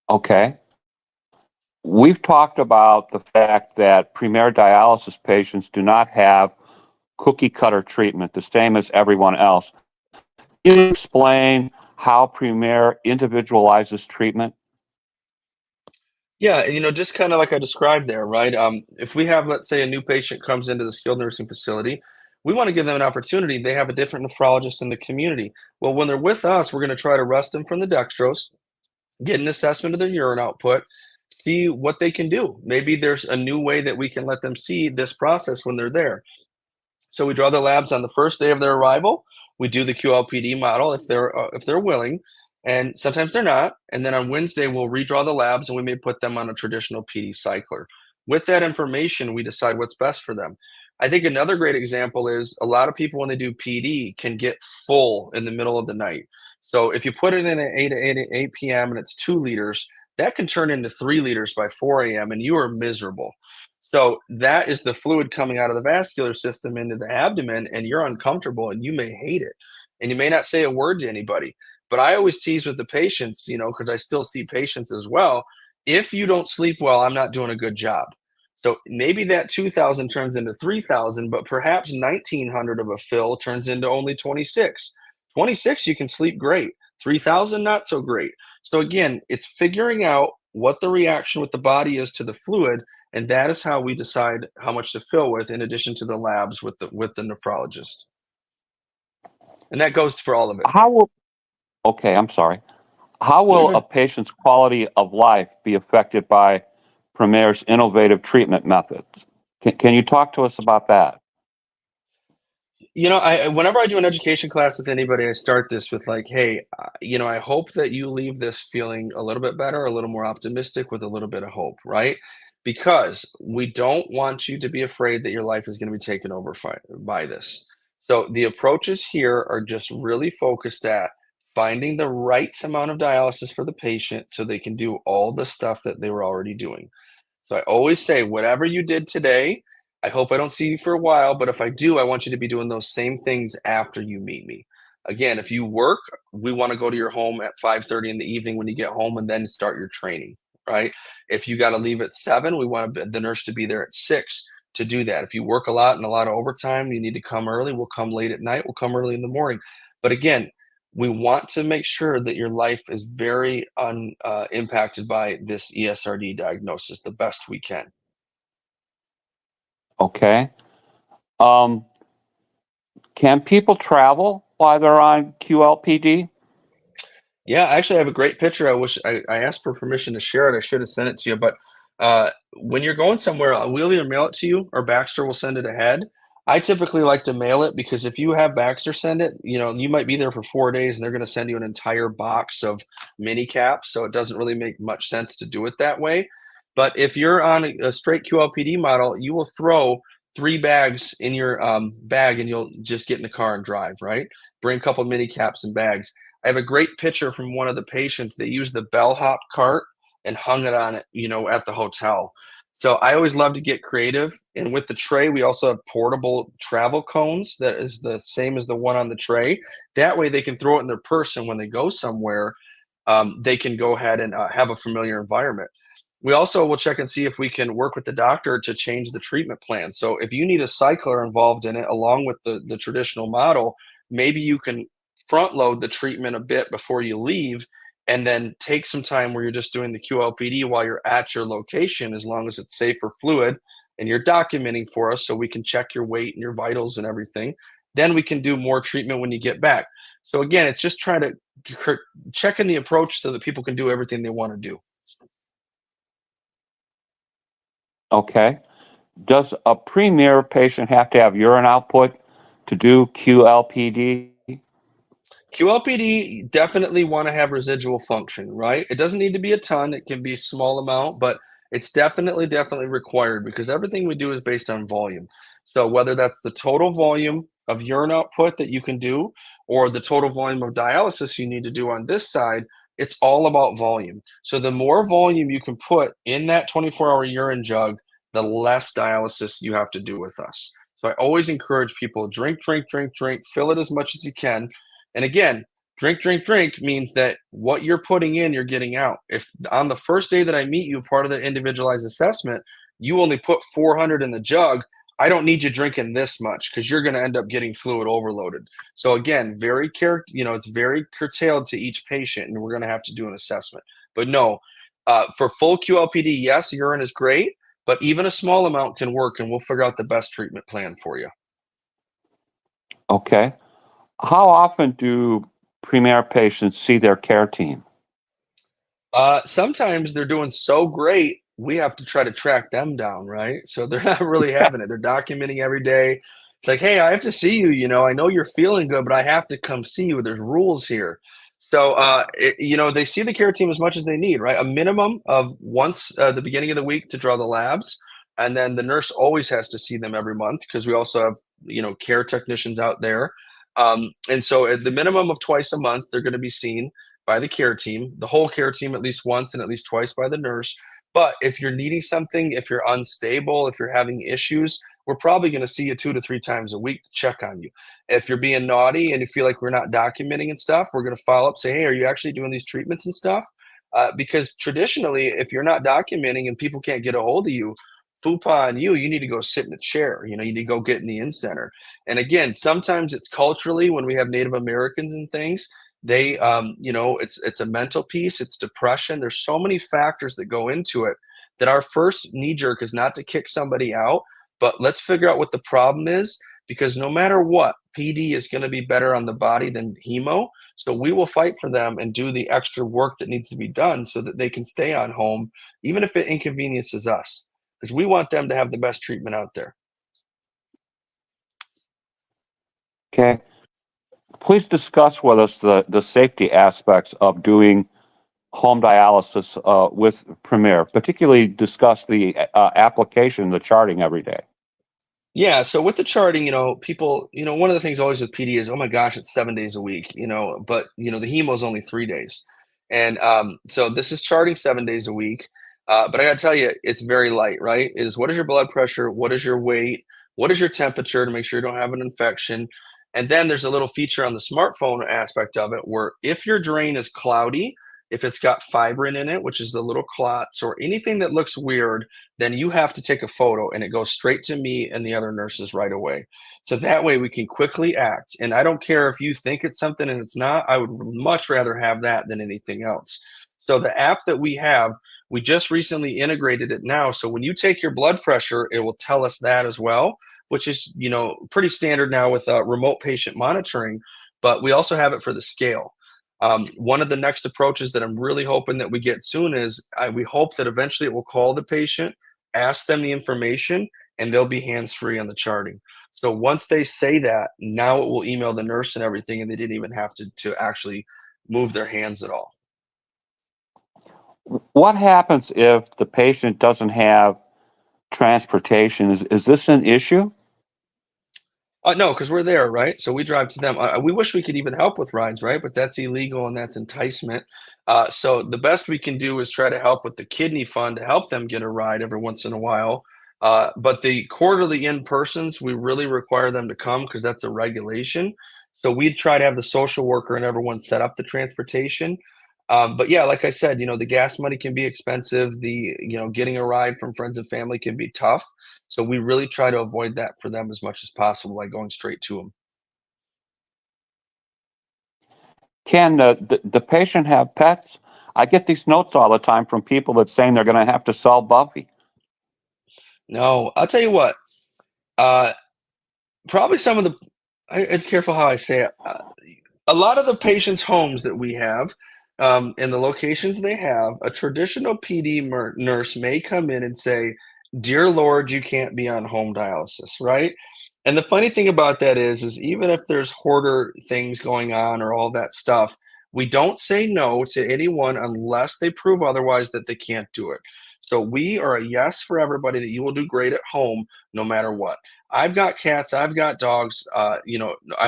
Okay. We've talked about the fact that premier dialysis patients do not have cookie cutter treatment, the same as everyone else. Can you explain how premier individualizes treatment? Yeah, just kind of like I described there, right? If we have, let's say, a new patient comes into the skilled nursing facility, we want to give them an opportunity. They have a different nephrologist in the community. Well, when they're with us, we're going to try to rest them from the dextrose, get an assessment of their urine output, see what they can do. Maybe there's a new way that we can let them see this process when they're there. So we draw the labs on the first day of their arrival. We do the QLPD model if they're willing, and sometimes they're not. And then on Wednesday we'll redraw the labs, and we may put them on a traditional PD cycler. With that information, we decide what's best for them. I think another great example is a lot of people when they do PD can get full in the middle of the night. So if you put it in at 8 p.m. and it's 2 liters, that can turn into 3 liters by 4 a.m. and you are miserable. So that is the fluid coming out of the vascular system into the abdomen, and you're uncomfortable and you may hate it. And you may not say a word to anybody. But I always tease with the patients, because I still see patients as well. If you don't sleep well, I'm not doing a good job. So maybe that 2,000 turns into 3,000, but perhaps 1,900 of a fill turns into only 26. 26, you can sleep great. 3,000, not so great. So again, it's figuring out what the reaction with the body is to the fluid, and that is how we decide how much to fill with, in addition to the labs with the nephrologist. And that goes for all of it. How will, okay, I'm sorry. How No, will you're a good. patient's quality of life be affected by Premier's innovative treatment methods? Can you talk to us about that? I whenever I do an education class with anybody, I start this with like, "Hey, I hope that you leave this feeling a little bit better, a little more optimistic, with a little bit of hope, right? Because we don't want you to be afraid that your life is going to be taken over by this. So the approaches here are just really focused at finding the right amount of dialysis for the patient so they can do all the stuff that they were already doing. So I always say, whatever you did today, I hope I don't see you for a while, but if I do, I want you to be doing those same things after you meet me. Again, if you work, we want to go to your home at 5:30 in the evening when you get home and then start your training, right? If you got to leave at 7, we want the nurse to be there at 6 to do that. If you work a lot and a lot of overtime, you need to come early, we'll come late at night, we'll come early in the morning. But again, we want to make sure that your life is very impacted by this ESRD diagnosis the best we can. Okay. Um, can people travel while they're on QLPD? Yeah, actually, I have a great picture. I wish I asked for permission to share it. I should have sent it to you. But when you're going somewhere, we'll either mail it to you or Baxter will send it ahead. I typically like to mail it because if you have Baxter send it, you might be there for 4 days and they're going to send you an entire box of mini caps, so it doesn't really make much sense to do it that way. But if you're on a straight QLPD model, you will throw 3 bags in your bag and you'll just get in the car and drive, right? Bring a couple mini caps and bags. I have a great picture from one of the patients. They used the bellhop cart and hung it on it, at the hotel. So I always love to get creative. And with the tray, we also have portable travel cones that is the same as the one on the tray. That way they can throw it in their purse, and when they go somewhere, they can go ahead and have a familiar environment. We also will check and see if we can work with the doctor to change the treatment plan. So if you need a cycler involved in it, along with the traditional model, maybe you can front load the treatment a bit before you leave, and then take some time where you're just doing the QLPD while you're at your location, as long as it's safe for fluid and you're documenting for us so we can check your weight and your vitals and everything. Then we can do more treatment when you get back. So again, it's just trying to check in the approach so that people can do everything they want to do. Okay. Does a premier patient have to have urine output to do QLPD? QLPD definitely want to have residual function, right? It doesn't need to be a ton, it can be a small amount, but it's definitely required because everything we do is based on volume. So whether that's the total volume of urine output that you can do or the total volume of dialysis you need to do on this side, it's all about volume. So the more volume you can put in that 24-hour urine jug, the less dialysis you have to do with us. So I always encourage people, drink, drink, drink, drink, fill it as much as you can. And again, drink, drink, drink means that what you're putting in, you're getting out. If on the first day that I meet you, part of the individualized assessment, you only put 400 in the jug, I don't need you drinking this much because you're going to end up getting fluid overloaded. So again, it's very curtailed to each patient, and we're going to have to do an assessment. But no, for full QLPD, yes, urine is great, but even a small amount can work, and we'll figure out the best treatment plan for you. Okay. How often do premier patients see their care team? Sometimes they're doing so great, we have to try to track them down, right? So they're not really having it. They're documenting every day. It's like, hey, I have to see you. I know you're feeling good, but I have to come see you. There's rules here. So, they see the care team as much as they need, right? A minimum of once the beginning of the week to draw the labs. And then the nurse always has to see them every month because we also have, care technicians out there. And so at the minimum of twice a month, they're going to be seen by the care team, the whole care team at least once and at least twice by the nurse. But if you're needing something, if you're unstable, if you're having issues, we're probably going to see you 2 to 3 times a week to check on you. If you're being naughty and you feel like we're not documenting and stuff, we're going to follow up, say, hey, are you actually doing these treatments and stuff? Because traditionally, if you're not documenting and people can't get a hold of you, fupa on you, you need to go sit in a chair. You need to go get in the in center. And again, sometimes it's culturally when we have Native Americans and things, they it's a mental piece, it's depression. There's so many factors that go into it that our first knee jerk is not to kick somebody out, but let's figure out what the problem is, because no matter what, PD is going to be better on the body than hemo. So we will fight for them and do the extra work that needs to be done so that they can stay on home, even if it inconveniences us, because we want them to have the best treatment out there. Okay. Please discuss with us the safety aspects of doing home dialysis with Premier, particularly discuss the application, the charting every day. Yeah, so with the charting, people, one of the things always with PD is, oh my gosh, it's 7 days a week, but the hemo is only 3 days. And so this is charting 7 days a week. But I gotta tell you, it's very light, right? Is what is your blood pressure? What is your weight? What is your temperature to make sure you don't have an infection? And then there's a little feature on the smartphone aspect of it where if your drain is cloudy, if it's got fibrin in it, which is the little clots or anything that looks weird, then you have to take a photo and it goes straight to me and the other nurses right away. So that way we can quickly act. And I don't care if you think it's something and it's not, I would much rather have that than anything else. So the app that we have, we just recently integrated it now. So when you take your blood pressure, it will tell us that as well, which is, pretty standard now with remote patient monitoring, but we also have it for the scale. One of the next approaches that I'm really hoping that we get soon is we hope that eventually it will call the patient, ask them the information, and they'll be hands-free on the charting. So once they say that, now it will email the nurse and everything, and they didn't even have to actually move their hands at all. What happens if the patient doesn't have transportation? Is this an issue? No, because we're there, right? So we drive to them. We wish we could even help with rides, right? But that's illegal and that's enticement. So the best we can do is try to help with the kidney fund to help them get a ride every once in a while. But the quarterly in-persons, we really require them to come because that's a regulation. So we try to have the social worker and everyone set up the transportation. But yeah, like I said, the gas money can be expensive. Getting a ride from friends and family can be tough. So we really try to avoid that for them as much as possible by going straight to them. Can the patient have pets? I get these notes all the time from people that saying they're going to have to sell Buffy. No, I'll tell you what. Uh, Probably some of the. I'm careful how I say it. A lot of the patients' homes that we have, and the locations they have, a traditional PD nurse may come in and say, "Dear Lord, you can't be on home dialysis," right? And the funny thing about that is even if there's hoarder things going on or all that stuff, we don't say no to anyone unless they prove otherwise that they can't do it. So we are a yes for everybody that you will do great at home no matter what. I've got cats, I've got dogs. I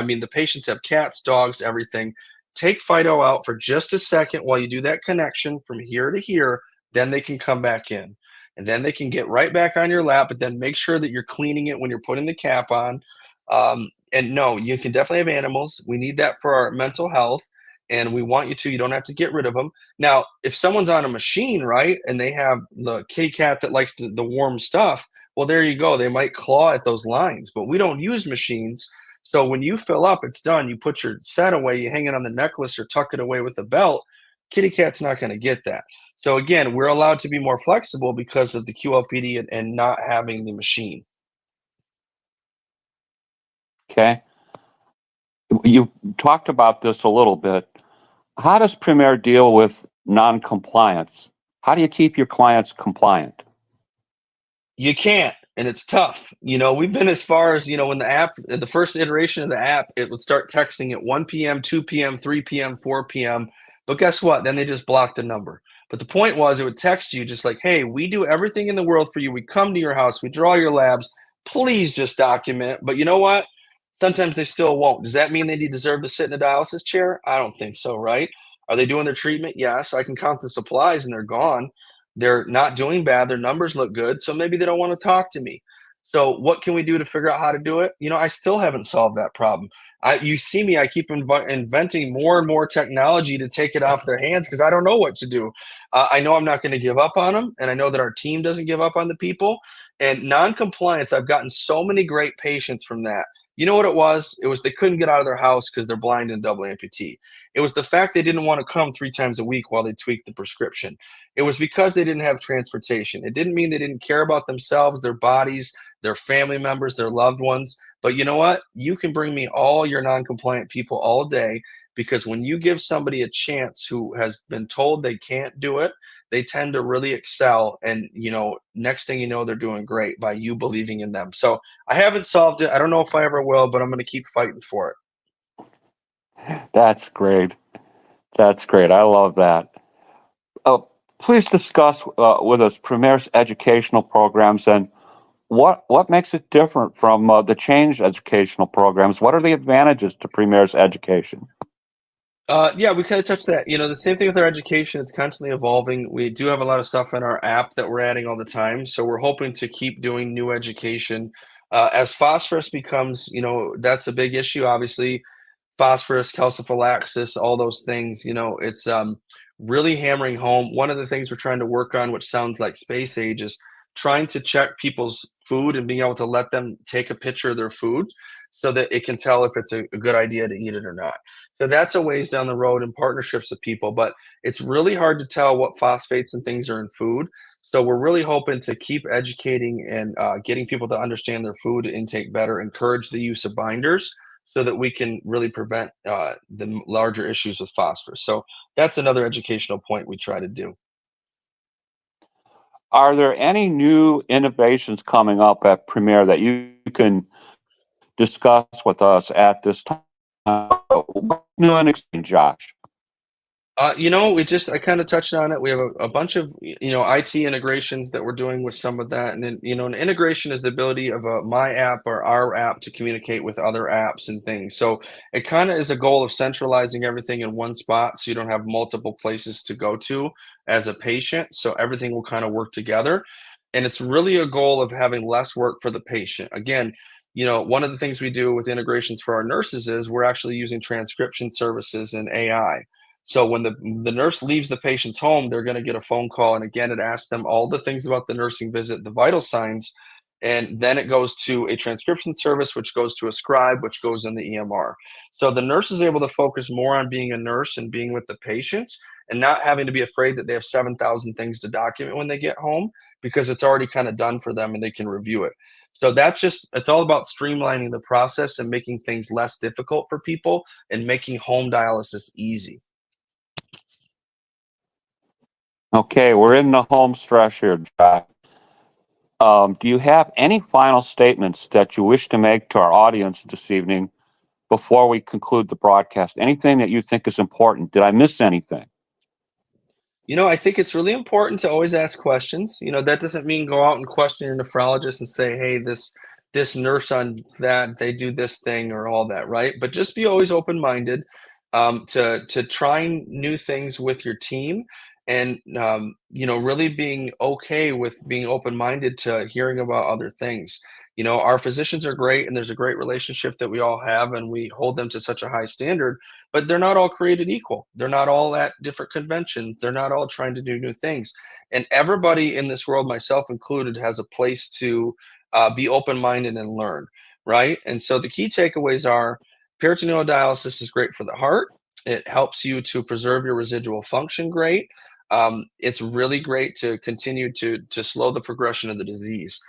mean, the patients have cats, dogs, everything. Take Fido out for just a second while you do that connection from here to here, then they can come back in. And then they can get right back on your lap, but then make sure that you're cleaning it when you're putting the cap on. And no, you can definitely have animals. We need that for our mental health, and we want you to. You don't have to get rid of them. Now, if someone's on a machine, right, and they have the kitty cat that likes the warm stuff, well, there you go. They might claw at those lines, but we don't use machines. So when you fill up, it's done. You put your set away, you hang it on the necklace or tuck it away with a belt. Kitty cat's not going to get that. So again, we're allowed to be more flexible because of the QLPD and not having the machine. Okay, you talked about this a little bit. How does Premier deal with non-compliance? How do you keep your clients compliant? You can't, and it's tough. We've been as far as, when the first iteration of the app, it would start texting at 1 p.m., 2 p.m., 3 p.m., 4 p.m. But guess what? Then they just blocked the number. But the point was, it would text you just like, hey, we do everything in the world for you. We come to your house, we draw your labs. Please just document. But you know what? Sometimes they still won't. Does that mean they deserve to sit in a dialysis chair? I don't think so, right? Are they doing their treatment? Yes. I can count the supplies and they're gone. They're not doing bad. Their numbers look good. So maybe they don't want to talk to me. So what can we do to figure out how to do it? I still haven't solved that problem. You see me, I keep inventing more and more technology to take it off their hands because I don't know what to do. I know I'm not going to give up on them. And I know that our team doesn't give up on the people. And non-compliance, I've gotten so many great patients from that. You know what it was? It was they couldn't get out of their house because they're blind and double amputee. It was the fact they didn't want to come 3 times a week while they tweaked the prescription. It was because they didn't have transportation. It didn't mean they didn't care about themselves, their bodies, their family members, their loved ones. But you know what? You can bring me all your non-compliant people all day because when you give somebody a chance who has been told they can't do it, they tend to really excel. And, next thing you know, they're doing great by you believing in them. So I haven't solved it. I don't know if I ever will, but I'm going to keep fighting for it. That's great. That's great. I love that. Uh, Please discuss with us Premier's educational programs and what makes it different from the changed educational programs. What are the advantages to Premier's education? Yeah, we kind of touched that. The same thing with our education, it's constantly evolving. We do have a lot of stuff in our app that we're adding all the time. So we're hoping to keep doing new education. As phosphorus becomes, that's a big issue, obviously. Phosphorus, calciphylaxis, all those things, it's really hammering home. One of the things we're trying to work on, which sounds like space age, is trying to check people's food and being able to let them take a picture of their food so that it can tell if it's a good idea to eat it or not. So that's a ways down the road in partnerships with people, but it's really hard to tell what phosphates and things are in food. So we're really hoping to keep educating and getting people to understand their food intake better, encourage the use of binders so that we can really prevent the larger issues with phosphorus. So that's another educational point we try to do. Are there any new innovations coming up at Premier that you can discuss with us at this time? What's new and exciting, Josh? I kind of touched on it. We have a bunch of, IT integrations that we're doing with some of that. And then, an integration is the ability of my app or our app to communicate with other apps and things. So it kind of is a goal of centralizing everything in one spot so you don't have multiple places to go to as a patient. So everything will kind of work together. And it's really a goal of having less work for the patient. Again, one of the things we do with integrations for our nurses is we're actually using transcription services and AI. So when the nurse leaves the patient's home, they're going to get a phone call, and again, it asks them all the things about the nursing visit, the vital signs, and then it goes to a transcription service, which goes to a scribe, which goes in the EMR. So the nurse is able to focus more on being a nurse and being with the patients, and not having to be afraid that they have 7,000 things to document when they get home because it's already kind of done for them and they can review it. So it's all about streamlining the process and making things less difficult for people and making home dialysis easy. Okay, we're in the home stretch here, Jack. Do you have any final statements that you wish to make to our audience this evening before we conclude the broadcast? Anything that you think is important? Did I miss anything? I think it's really important to always ask questions. That doesn't mean go out and question your nephrologist and say, "Hey, this nurse on that they do this thing or all that," right? But just be always open-minded to trying new things with your team, and really being okay with being open-minded to hearing about other things. Our physicians are great, and there's a great relationship that we all have, and we hold them to such a high standard, but they're not all created equal. They're not all at different conventions. They're not all trying to do new things. And everybody in this world, myself included, has a place to be open minded and learn, right? And so the key takeaways are peritoneal dialysis is great for the heart. It helps you to preserve your residual function great. It's really great to continue to slow the progression of the disease.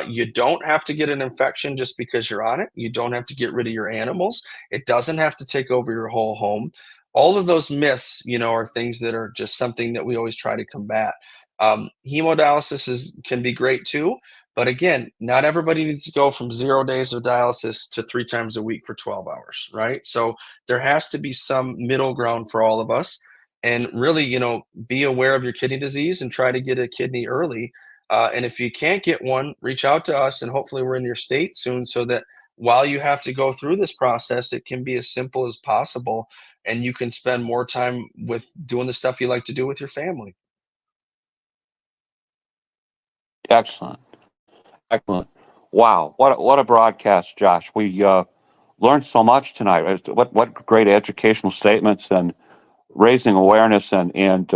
You don't have to get an infection just because you're on it. You don't have to get rid of your animals. It doesn't have to take over your whole home. All of those myths, are things that are just something that we always try to combat. Hemodialysis can be great too, but again, not everybody needs to go from 0 days of dialysis to 3 times a week for 12 hours, right? So there has to be some middle ground for all of us. And really, be aware of your kidney disease and try to get a kidney early, and if you can't get one, reach out to us, and hopefully we're in your state soon so that while you have to go through this process, it can be as simple as possible and you can spend more time with doing the stuff you like to do with your family. Excellent. Excellent. Wow, what a broadcast, Josh. We learned so much tonight. What great educational statements and raising awareness and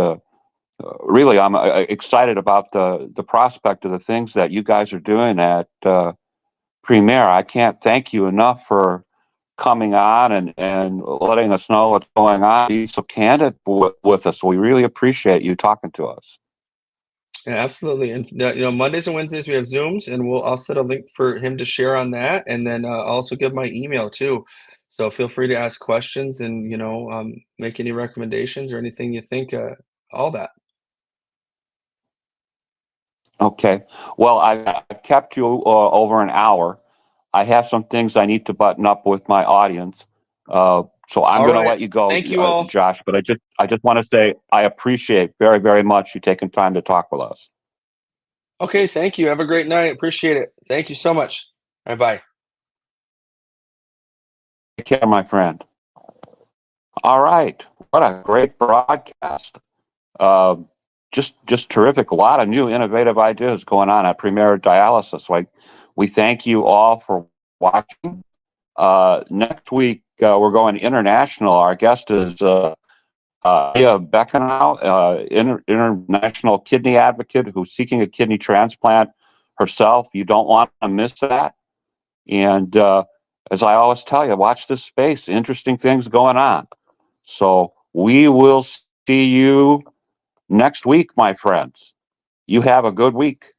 really, I'm excited about the prospect of the things that you guys are doing at Premier. I can't thank you enough for coming on and letting us know what's going on. Be so candid with us. We really appreciate you talking to us. Yeah, absolutely. And Mondays and Wednesdays we have Zooms, and I'll set a link for him to share on that, and then I'll also give my email too. So feel free to ask questions and make any recommendations or anything you think. All that. Okay. Well, I've kept you over an hour. I have some things I need to button up with my audience. So I'm All going to right. let you go, Thank you all. Josh. But I just want to say I appreciate very, very much you taking time to talk with us. Okay, thank you. Have a great night. Appreciate it. Thank you so much. Bye bye. Take care, my friend. All right. What a great broadcast. Uh, just terrific. A lot of new innovative ideas going on at Premier Dialysis. Like, we thank you all for watching. Next week, we're going international. Our guest is Leah Beckenau, international kidney advocate who's seeking a kidney transplant herself. You don't want to miss that. And as I always tell you, watch this space. Interesting things going on. So we will see you next week, my friends. You have a good week.